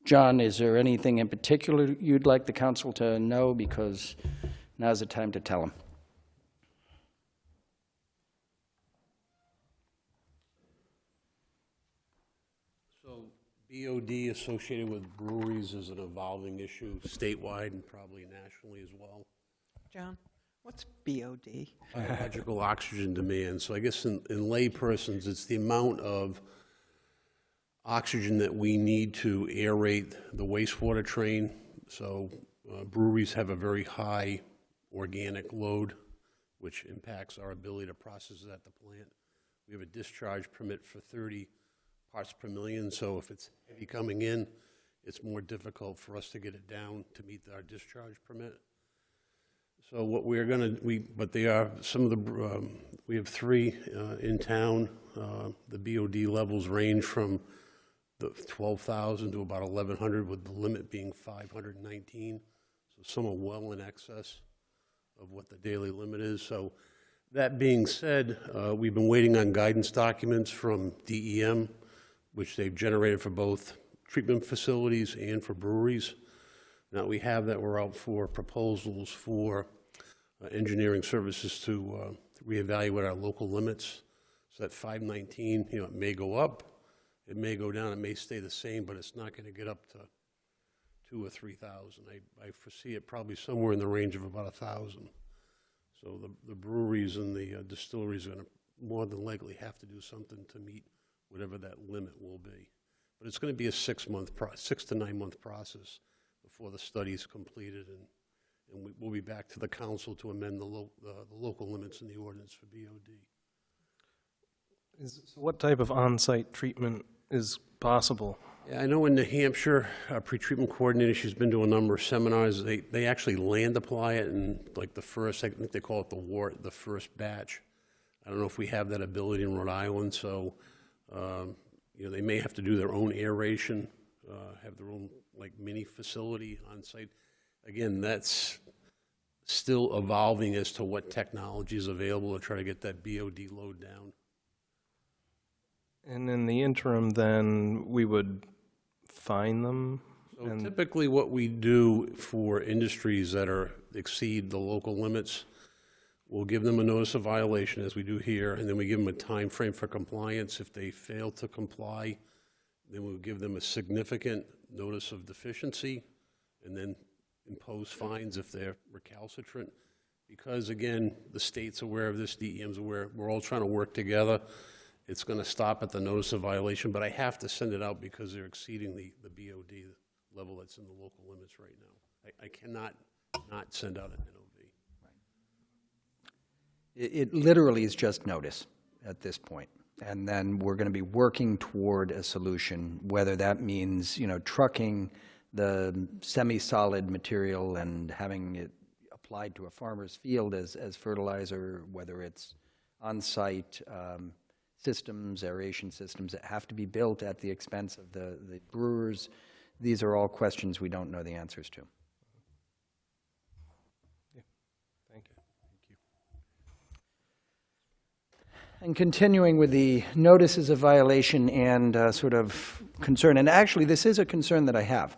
John, is there anything in particular you'd like the council to know? Because now's the time to tell them. So BOD associated with breweries is an evolving issue statewide and probably nationally as well. John, what's BOD? Biological oxygen demand. So I guess in laypersons, it's the amount of oxygen that we need to aerate the wastewater train. So breweries have a very high organic load, which impacts our ability to process it at the plant. We have a discharge permit for 30 parts per million, so if it's heavy coming in, it's more difficult for us to get it down to meet our discharge permit. So what we're going to, but they are, some of the, we have 3 in town. The BOD levels range from the 12,000 to about 1,100, with the limit being 519. So some are well in excess of what the daily limit is. So that being said, we've been waiting on guidance documents from DEM, which they've generated for both treatment facilities and for breweries. Now we have that. We're out for proposals for engineering services to reevaluate our local limits. So that 519, it may go up, it may go down, it may stay the same, but it's not going to get up to 2,000 or 3,000. I foresee it probably somewhere in the range of about 1,000. So the breweries and the distilleries are going to more than likely have to do something to meet whatever that limit will be. But it's going to be a 6 to 9 month process before the study is completed, and we'll be back to the council to amend the local limits in the ordinance for BOD. So what type of on-site treatment is possible? Yeah, I know in New Hampshire, our pretreatment coordinator, she's been to a number of seminars. They actually land apply it, and like the first, I think they call it the first batch. I don't know if we have that ability in Rhode Island, so they may have to do their own aeration, have their own like mini facility on site. Again, that's still evolving as to what technology is available to try to get that BOD load down. And in the interim, then, we would fine them? So typically what we do for industries that exceed the local limits, we'll give them a notice of violation, as we do here, and then we give them a time frame for compliance. If they fail to comply, then we'll give them a significant notice of deficiency, and then impose fines if they're recalcitrant. Because again, the state's aware of this, DEM's aware, we're all trying to work together. it's going to stop at the notice of violation, but I have to send it out because they're exceeding the BOD level that's in the local limits right now. I cannot not send out an NOV. It literally is just notice at this point. And then we're going to be working toward a solution, whether that means, trucking the semi-solid material and having it applied to a farmer's field as fertilizer, whether it's on-site systems, aeration systems that have to be built at the expense of the brewers. These are all questions we don't know the answers to. Thank you. And continuing with the notices of violation and sort of concern, and actually this is a concern that I have.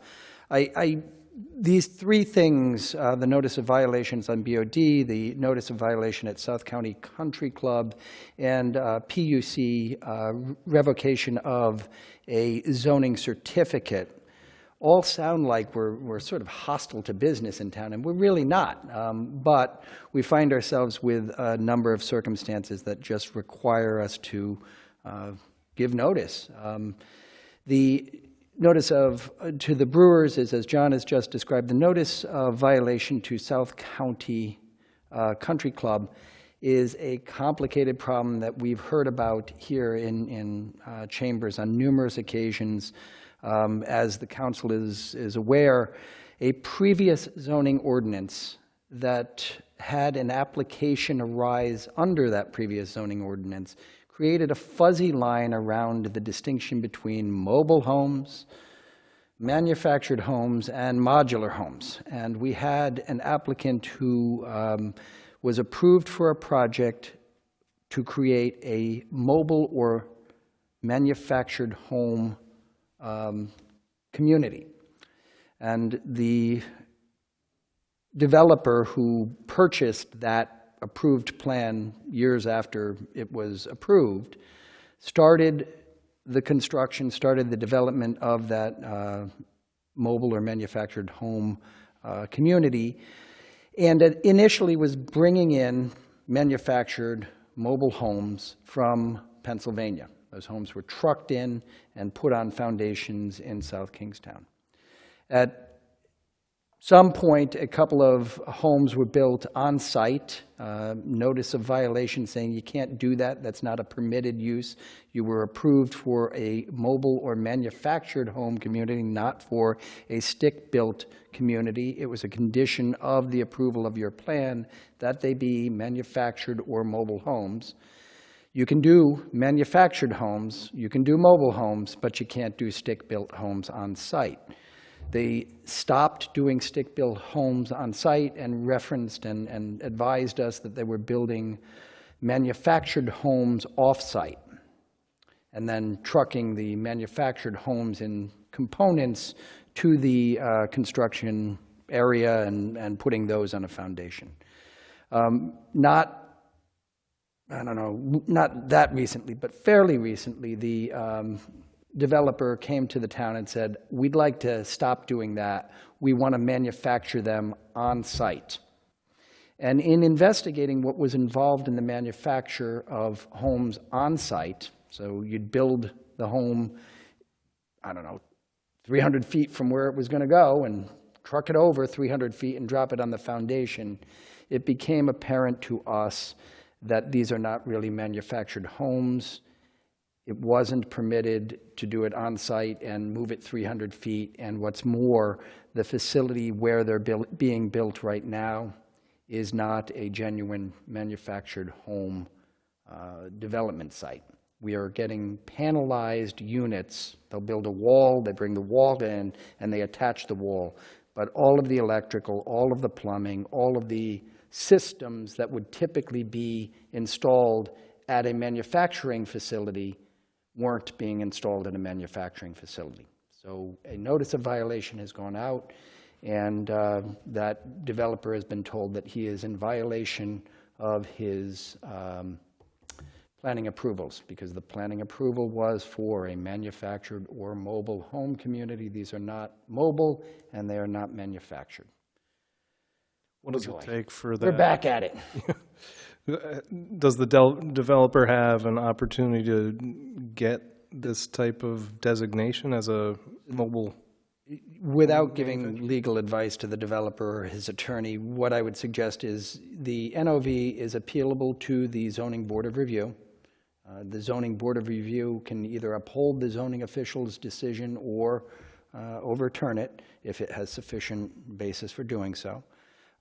These three things, the notice of violations on BOD, the notice of violation at South County Country Club, and PUC revocation of a zoning certificate, all sound like we're sort of hostile to business in town, and we're really not. But we find ourselves with a number of circumstances that just require us to give notice. The notice to the brewers is, as John has just described, the notice of violation to South County Country Club is a complicated problem that we've heard about here in chambers on numerous occasions. As the council is aware, a previous zoning ordinance that had an application arise under that previous zoning ordinance created a fuzzy line around the distinction between mobile homes, manufactured homes, and modular homes. And we had an applicant who was approved for a project to create a mobile or manufactured home community. And the developer who purchased that approved plan years after it was approved started the construction, started the development of that mobile or manufactured home community, and it initially was bringing in manufactured mobile homes from Pennsylvania. Those homes were trucked in and put on foundations in South Kingstown. At some point, a couple of homes were built on site, notice of violation saying you can't do that, that's not a permitted use. You were approved for a mobile or manufactured home community, not for a stick-built community. It was a condition of the approval of your plan that they be manufactured or mobile homes. You can do manufactured homes, you can do mobile homes, but you can't do stick-built homes on site. They stopped doing stick-built homes on site and referenced and advised us that they were building manufactured homes off-site and then trucking the manufactured homes in components to the construction area and putting those on a foundation. Not that recently, but fairly recently, the developer came to the town and said, we'd like to stop doing that. We want to manufacture them on site. And in investigating what was involved in the manufacture of homes on site, so you'd build the home, 300 feet from where it was going to go and truck it over 300 feet and drop it on the foundation, it became apparent to us that these are not really manufactured homes. It wasn't permitted to do it on site and move it 300 feet. And what's more, the facility where they're being built right now is not a genuine manufactured home development site. We are getting panelized units. They'll build a wall, they bring the wall in, and they attach the wall. But all of the electrical, all of the plumbing, all of the systems that would typically be installed at a manufacturing facility weren't being installed in a manufacturing facility. So a notice of violation has gone out, and that developer has been told that he is in violation of his planning approvals, because the planning approval was for a manufactured or mobile home community. These are not mobile, and they are not manufactured. What does it take for that? We're back at it. Does the developer have an opportunity to get this type of designation as a mobile? Without giving legal advice to the developer or his attorney, what I would suggest is the NOV is appealable to the Zoning Board of Review. The Zoning Board of Review can either uphold the zoning official's decision or overturn it if it has sufficient basis for doing so.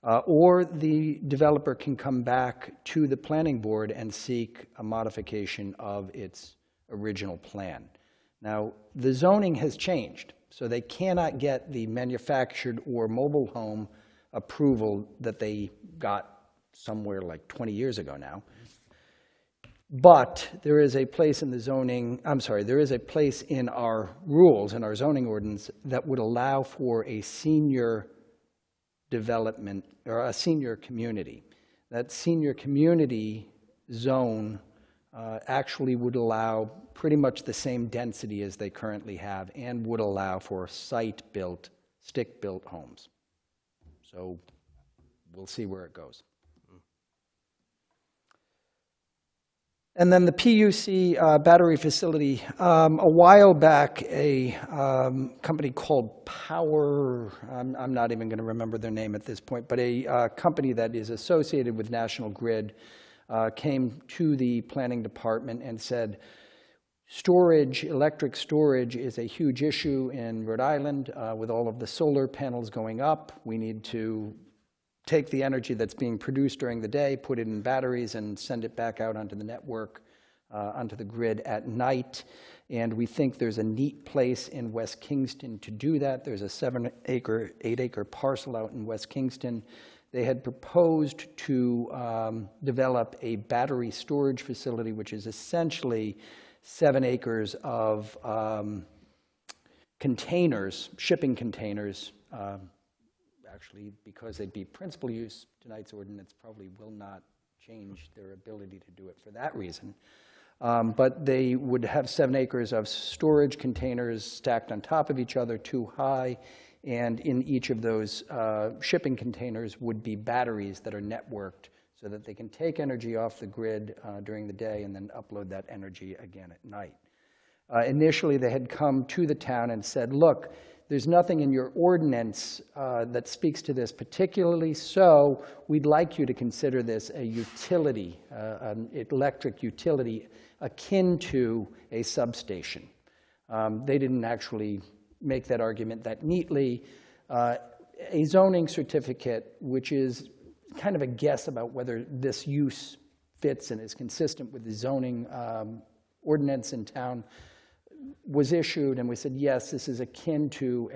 Or the developer can come back to the planning board and seek a modification of its original plan. Now, the zoning has changed, so they cannot get the manufactured or mobile home approval that they got somewhere like 20 years ago now. But there is a place in the zoning, there is a place in our rules, in our zoning ordinance, that would allow for a senior development, or a senior community. That senior community zone actually would allow pretty much the same density as they currently have and would allow for site-built, stick-built homes. So we'll see where it goes. And then the PUC battery facility. A while back, a company called Power, I'm not even going to remember their name at this point, but a company that is associated with National Grid came to the planning department and said, storage, electric storage is a huge issue in Rhode Island with all of the solar panels going up. We need to take the energy that's being produced during the day, put it in batteries, and send it back out onto the network, onto the grid at night. And we think there's a neat place in West Kingston to do that. There's a 7-acre, 8-acre parcel out in West Kingston. They had proposed to develop a battery storage facility, which is essentially 7 acres of containers, shipping containers. Actually, because they'd be principal use, tonight's ordinance probably will not change their ability to do it for that reason. But they would have 7 acres of storage containers stacked on top of each other, 2 high, and in each of those shipping containers would be batteries that are networked so that they can take energy off the grid during the day and then upload that energy again at night. Initially, they had come to the town and said, look, there's nothing in your ordinance that speaks to this particularly, so we'd like you to consider this a utility, an electric utility akin to a substation. They didn't actually make that argument that neatly. A zoning certificate, which is kind of a guess about whether this use fits and is consistent with the zoning ordinance in town, was issued, and we said, yes, this is akin to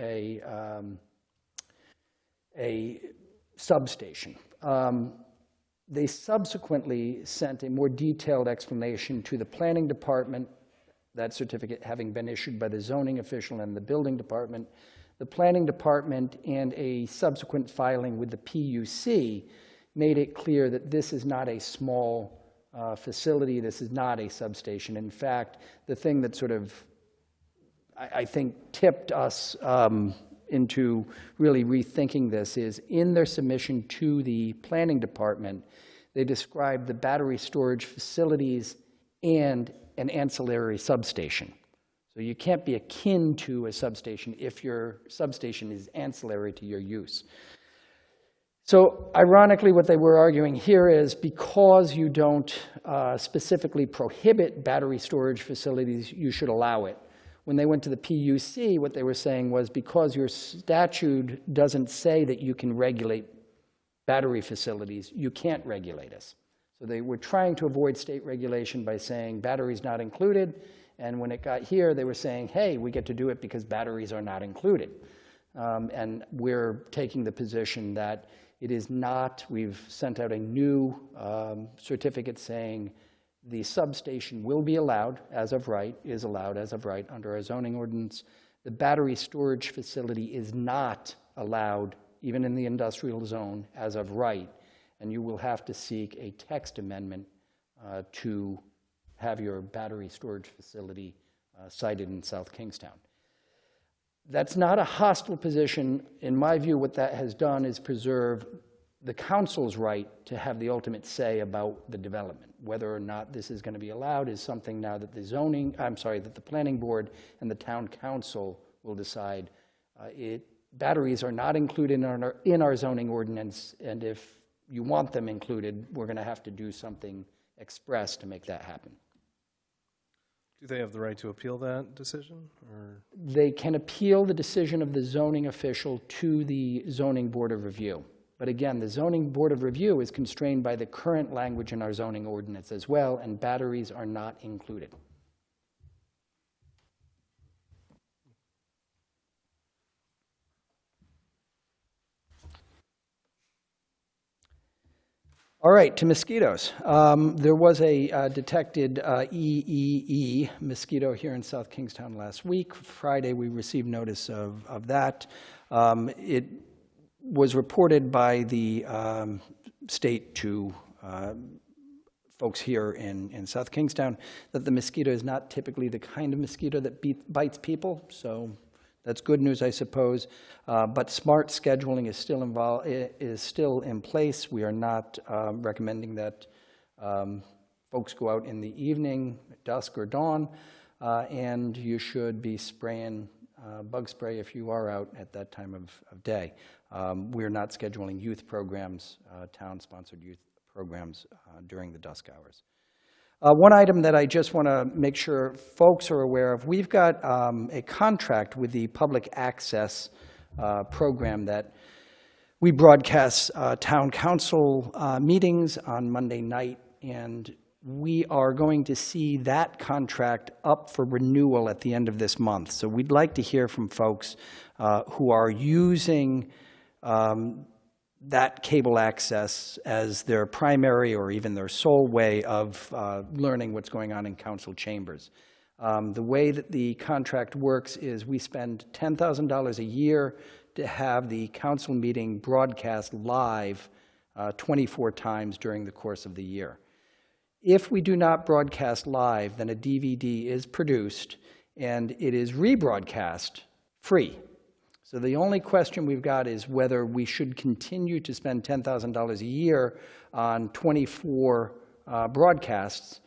a substation. They subsequently sent a more detailed explanation to the planning department, that certificate having been issued by the zoning official and the building department. The planning department and a subsequent filing with the PUC made it clear that this is not a small facility, this is not a substation. In fact, the thing that sort of, I think, tipped us into really rethinking this is in their submission to the planning department, they described the battery storage facilities and an ancillary substation. So you can't be akin to a substation if your substation is ancillary to your use. So ironically, what they were arguing here is because you don't specifically prohibit battery storage facilities, you should allow it. When they went to the PUC, what they were saying was because your statute doesn't say that you can regulate battery facilities, you can't regulate us. So they were trying to avoid state regulation by saying batteries not included, and when it got here, they were saying, hey, we get to do it because batteries are not included. And we're taking the position that it is not. We've sent out a new certificate saying the substation will be allowed as of right, is allowed as of right under our zoning ordinance. The battery storage facility is not allowed, even in the industrial zone, as of right, and you will have to seek a text amendment to have your battery storage facility sited in South Kingstown. That's not a hostile position. In my view, what that has done is preserve the council's right to have the ultimate say about the development. Whether or not this is going to be allowed is something now that that the planning board and the town council will decide. Batteries are not included in our zoning ordinance, and if you want them included, we're going to have to do something express to make that happen. Do they have the right to appeal that decision, or? They can appeal the decision of the zoning official to the zoning board of review. But again, the zoning board of review is constrained by the current language in our zoning ordinance as well, and batteries are not included. All right, to mosquitoes. There was a detected EEE mosquito here in South Kingstown last week. Friday, we received notice of that. It was reported by the state to folks here in South Kingstown that the mosquito is not typically the kind of mosquito that bites people, so that's good news, I suppose. But smart scheduling is still in place. We are not recommending that folks go out in the evening, dusk or dawn, and you should be spraying bug spray if you are out at that time of day. We're not scheduling youth programs, town-sponsored youth programs during the dusk hours. One item that I just want to make sure folks are aware of, we've got a contract with the public access program that we broadcast town council meetings on Monday night, and we are going to see that contract up for renewal at the end of this month. So we'd like to hear from folks who are using that cable access as their primary or even their sole way of learning what's going on in council chambers. The way that the contract works is we spend $10,000 a year to have the council meeting broadcast live 24 times during the course of the year. If we do not broadcast live, then a DVD is produced and it is rebroadcast free. So the only question we've got is whether we should continue to spend $10,000 a year on 24 broadcasts,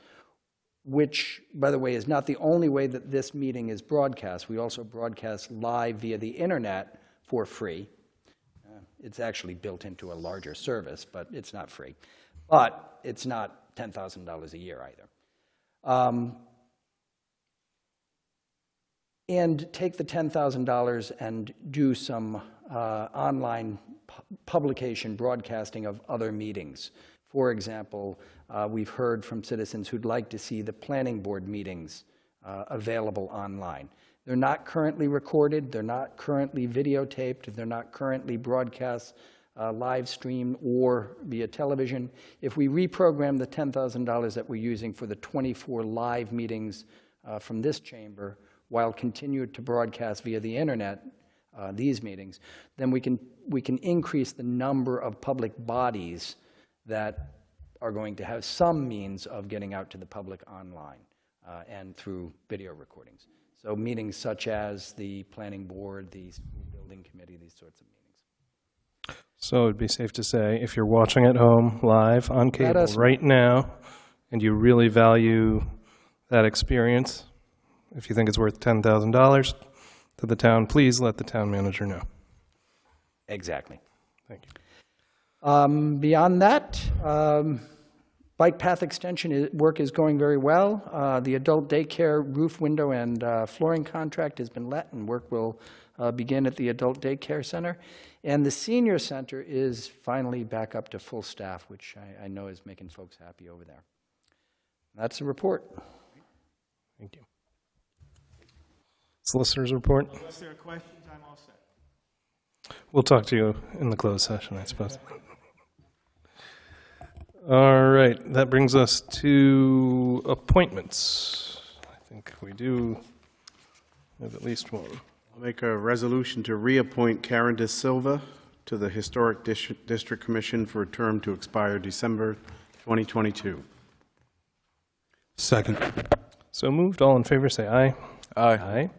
which, by the way, is not the only way that this meeting is broadcast. We also broadcast live via the internet for free. It's actually built into a larger service, but it's not free. But it's not $10,000 a year either. And take the $10,000 and do some online publication broadcasting of other meetings. For example, we've heard from citizens who'd like to see the planning board meetings available online. They're not currently recorded, they're not currently videotaped, they're not currently broadcast live stream or via television. If we reprogram the $10,000 that we're using for the 24 live meetings from this chamber, while continuing to broadcast via the internet these meetings, then we can increase the number of public bodies that are going to have some means of getting out to the public online and through video recordings. So meetings such as the planning board, the school building committee, these sorts of meetings. So it'd be safe to say, if you're watching at home live on cable right now, and you really value that experience, if you think it's worth $10,000 to the town, please let the town manager know. Exactly. Thank you. Beyond that, bike path extension work is going very well. The adult daycare roof, window, and flooring contract has been let, and work will begin at the adult daycare center. And the senior center is finally back up to full staff, which I know is making folks happy over there. That's the report. Thank you. Solicitor's report. Unless there are questions, I'm all set. We'll talk to you in the closed session, I suppose. All right, that brings us to appointments. I think we do have at least one. I'll make a resolution to reappoint Karen De Silva to the Historic District Commission for a term to expire December 2022. Second. So moved. All in favor, say aye. Aye. Aye.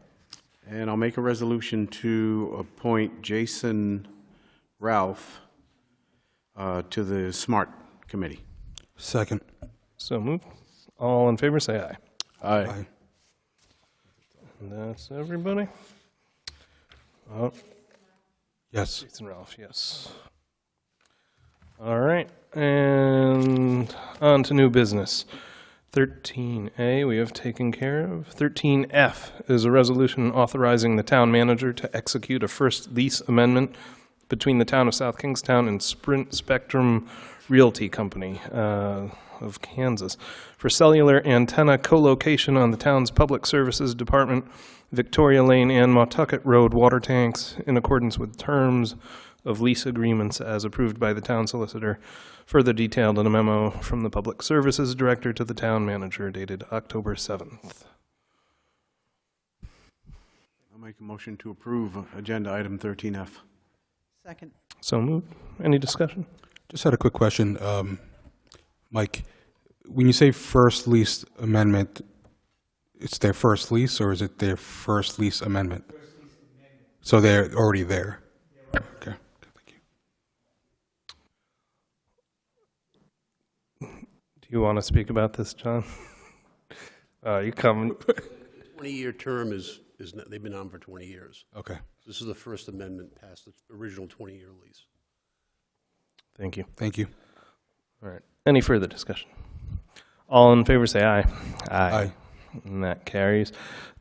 And I'll make a resolution to appoint Jason Ralph to the SMART Committee. Second. So moved. All in favor, say aye. Aye. And that's everybody? Oh, Yes. Jason Ralph, yes. All right, and on to new business. 13A, we have taken care of. 13F is a resolution authorizing the town manager to execute a first lease amendment between the town of South Kingstown and Sprint Spectrum Realty Company of Kansas for cellular antenna co-location on the town's Public Services Department, Victoria Lane and Mautucket Road water tanks in accordance with terms of lease agreements as approved by the town solicitor, further detailed in a memo from the Public Services Director to the town manager dated October 7th. I'll make a motion to approve agenda item 13F. Second. So moved. Any discussion? Just had a quick question. Mike, when you say first lease amendment, it's their first lease, or is it their first lease amendment? So they're already there? Okay. Do you want to speak about this, John? You come. 20-year term is they've been on for 20 years. Okay. This is the first amendment past the original 20-year lease. Thank you. Thank you. All right. Any further discussion? All in favor say aye. Aye. And that carries.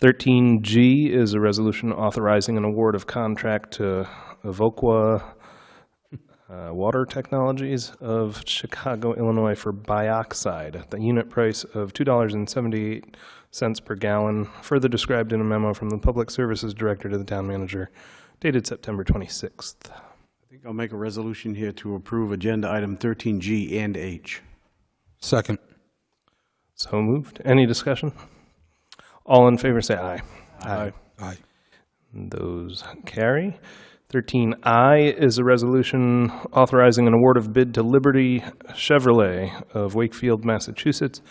13G is a resolution authorizing an award of contract to Evoqua Water Technologies of Chicago, Illinois for bioxide at the unit price of $2.78 per gallon, further described in a memo from the Public Services Director to the town manager dated September 26th. I think I'll make a resolution here to approve agenda item 13G and H. Second. So moved. Any discussion? All in favor say aye. Aye. Aye. Those carry. 13I is a resolution authorizing an award of bid to Liberty Chevrolet of Wakefield, Massachusetts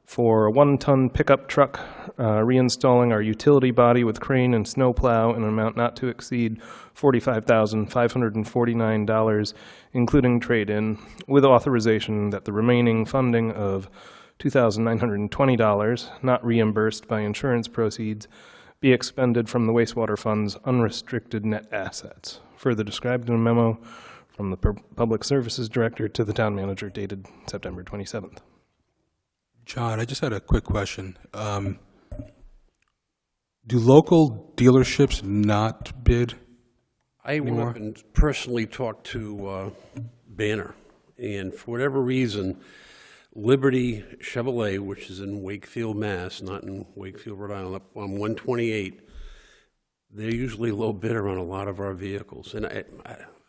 for a 1-ton pickup truck, reinstalling our utility body with crane and snowplow in an amount not to exceed $45,549, including trade-in, with authorization that the remaining funding of $2,920, not reimbursed by insurance proceeds, be expended from the wastewater fund's unrestricted net assets, further described in a memo from the Public Services Director to the town manager dated September 27th. John, I just had a quick question. Do local dealerships not bid I went up and personally talked to Banner, and for whatever reason, Liberty Chevrolet, which is in Wakefield, Mass., not in Wakefield, Rhode Island, up on 128, they're usually low bidder on a lot of our vehicles. And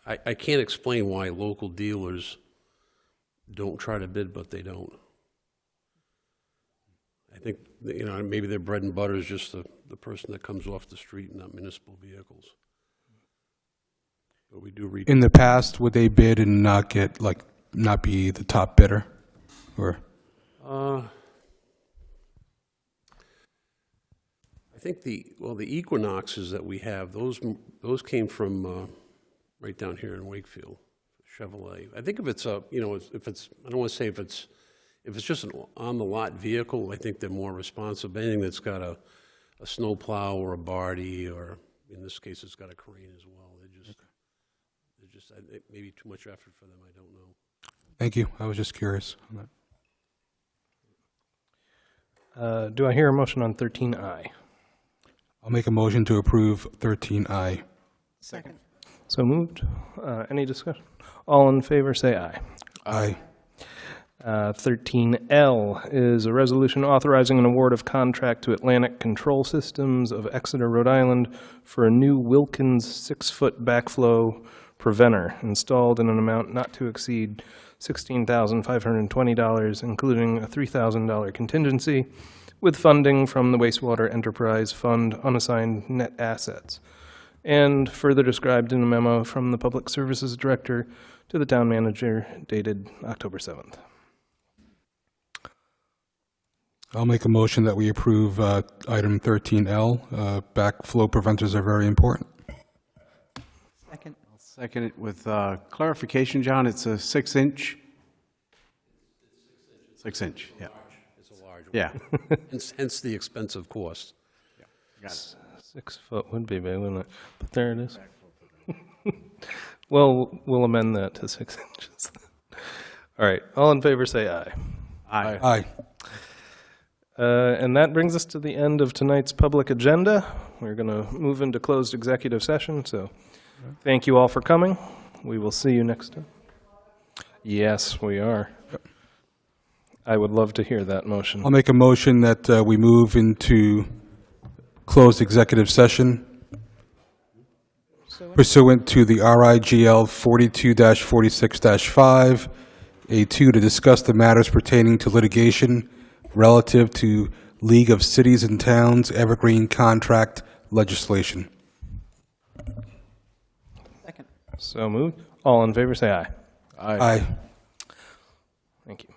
I can't explain why local dealers don't try to bid, but they don't. I think, you know, maybe their bread and butter is just the person that comes off the street, not municipal vehicles. But we do read. in the past, would they bid and not get, like, not be the top bidder? Or I think the Equinoxes that we have, those came from right down here in Wakefield, Chevrolet. I think if it's a, you know, if it's, I don't want to say if it's just an on-the-lot vehicle, I think they're more responsive. Anything that's got a snowplow or a Barty, or in this case, it's got a crane as well. They're just it may be too much effort for them. I don't know. thank you. I was just curious on that. Do I hear a motion on 13I? I'll make a motion to approve 13I. Second. So moved. Any discussion? All in favor say aye. Aye. 13L is a resolution authorizing an award of contract to Atlantic Control Systems of Exeter, Rhode Island for a new Wilkins 6-foot backflow preventer installed in an amount not to exceed $16,520, including a $3,000 contingency, with funding from the Wastewater Enterprise Fund unassigned net assets, and further described in a memo from the Public Services Director to the town manager dated October 7th. I'll make a motion that we approve item 13L. Backflow preventers are very important. Second. Second it with clarification, John, it's a 6-inch? 6-inch, yeah. It's a large one. Yeah. Hence the expensive cost. Got it. 6 foot would be big, wouldn't it? But there it is. Well, we'll amend that to 6 inches. All right, all in favor say aye. Aye. Aye. And that brings us to the end of tonight's public agenda. We're going to move into closed executive session, so thank you all for coming. We will see you next time. Yes, we are. I would love to hear that motion. I'll make a motion that we move into closed executive session pursuant to the RIGL 42-46-5, A2, to discuss the matters pertaining to litigation relative to League of Cities and Towns Evergreen contract legislation. Second. So moved. All in favor say aye. Aye. Thank you.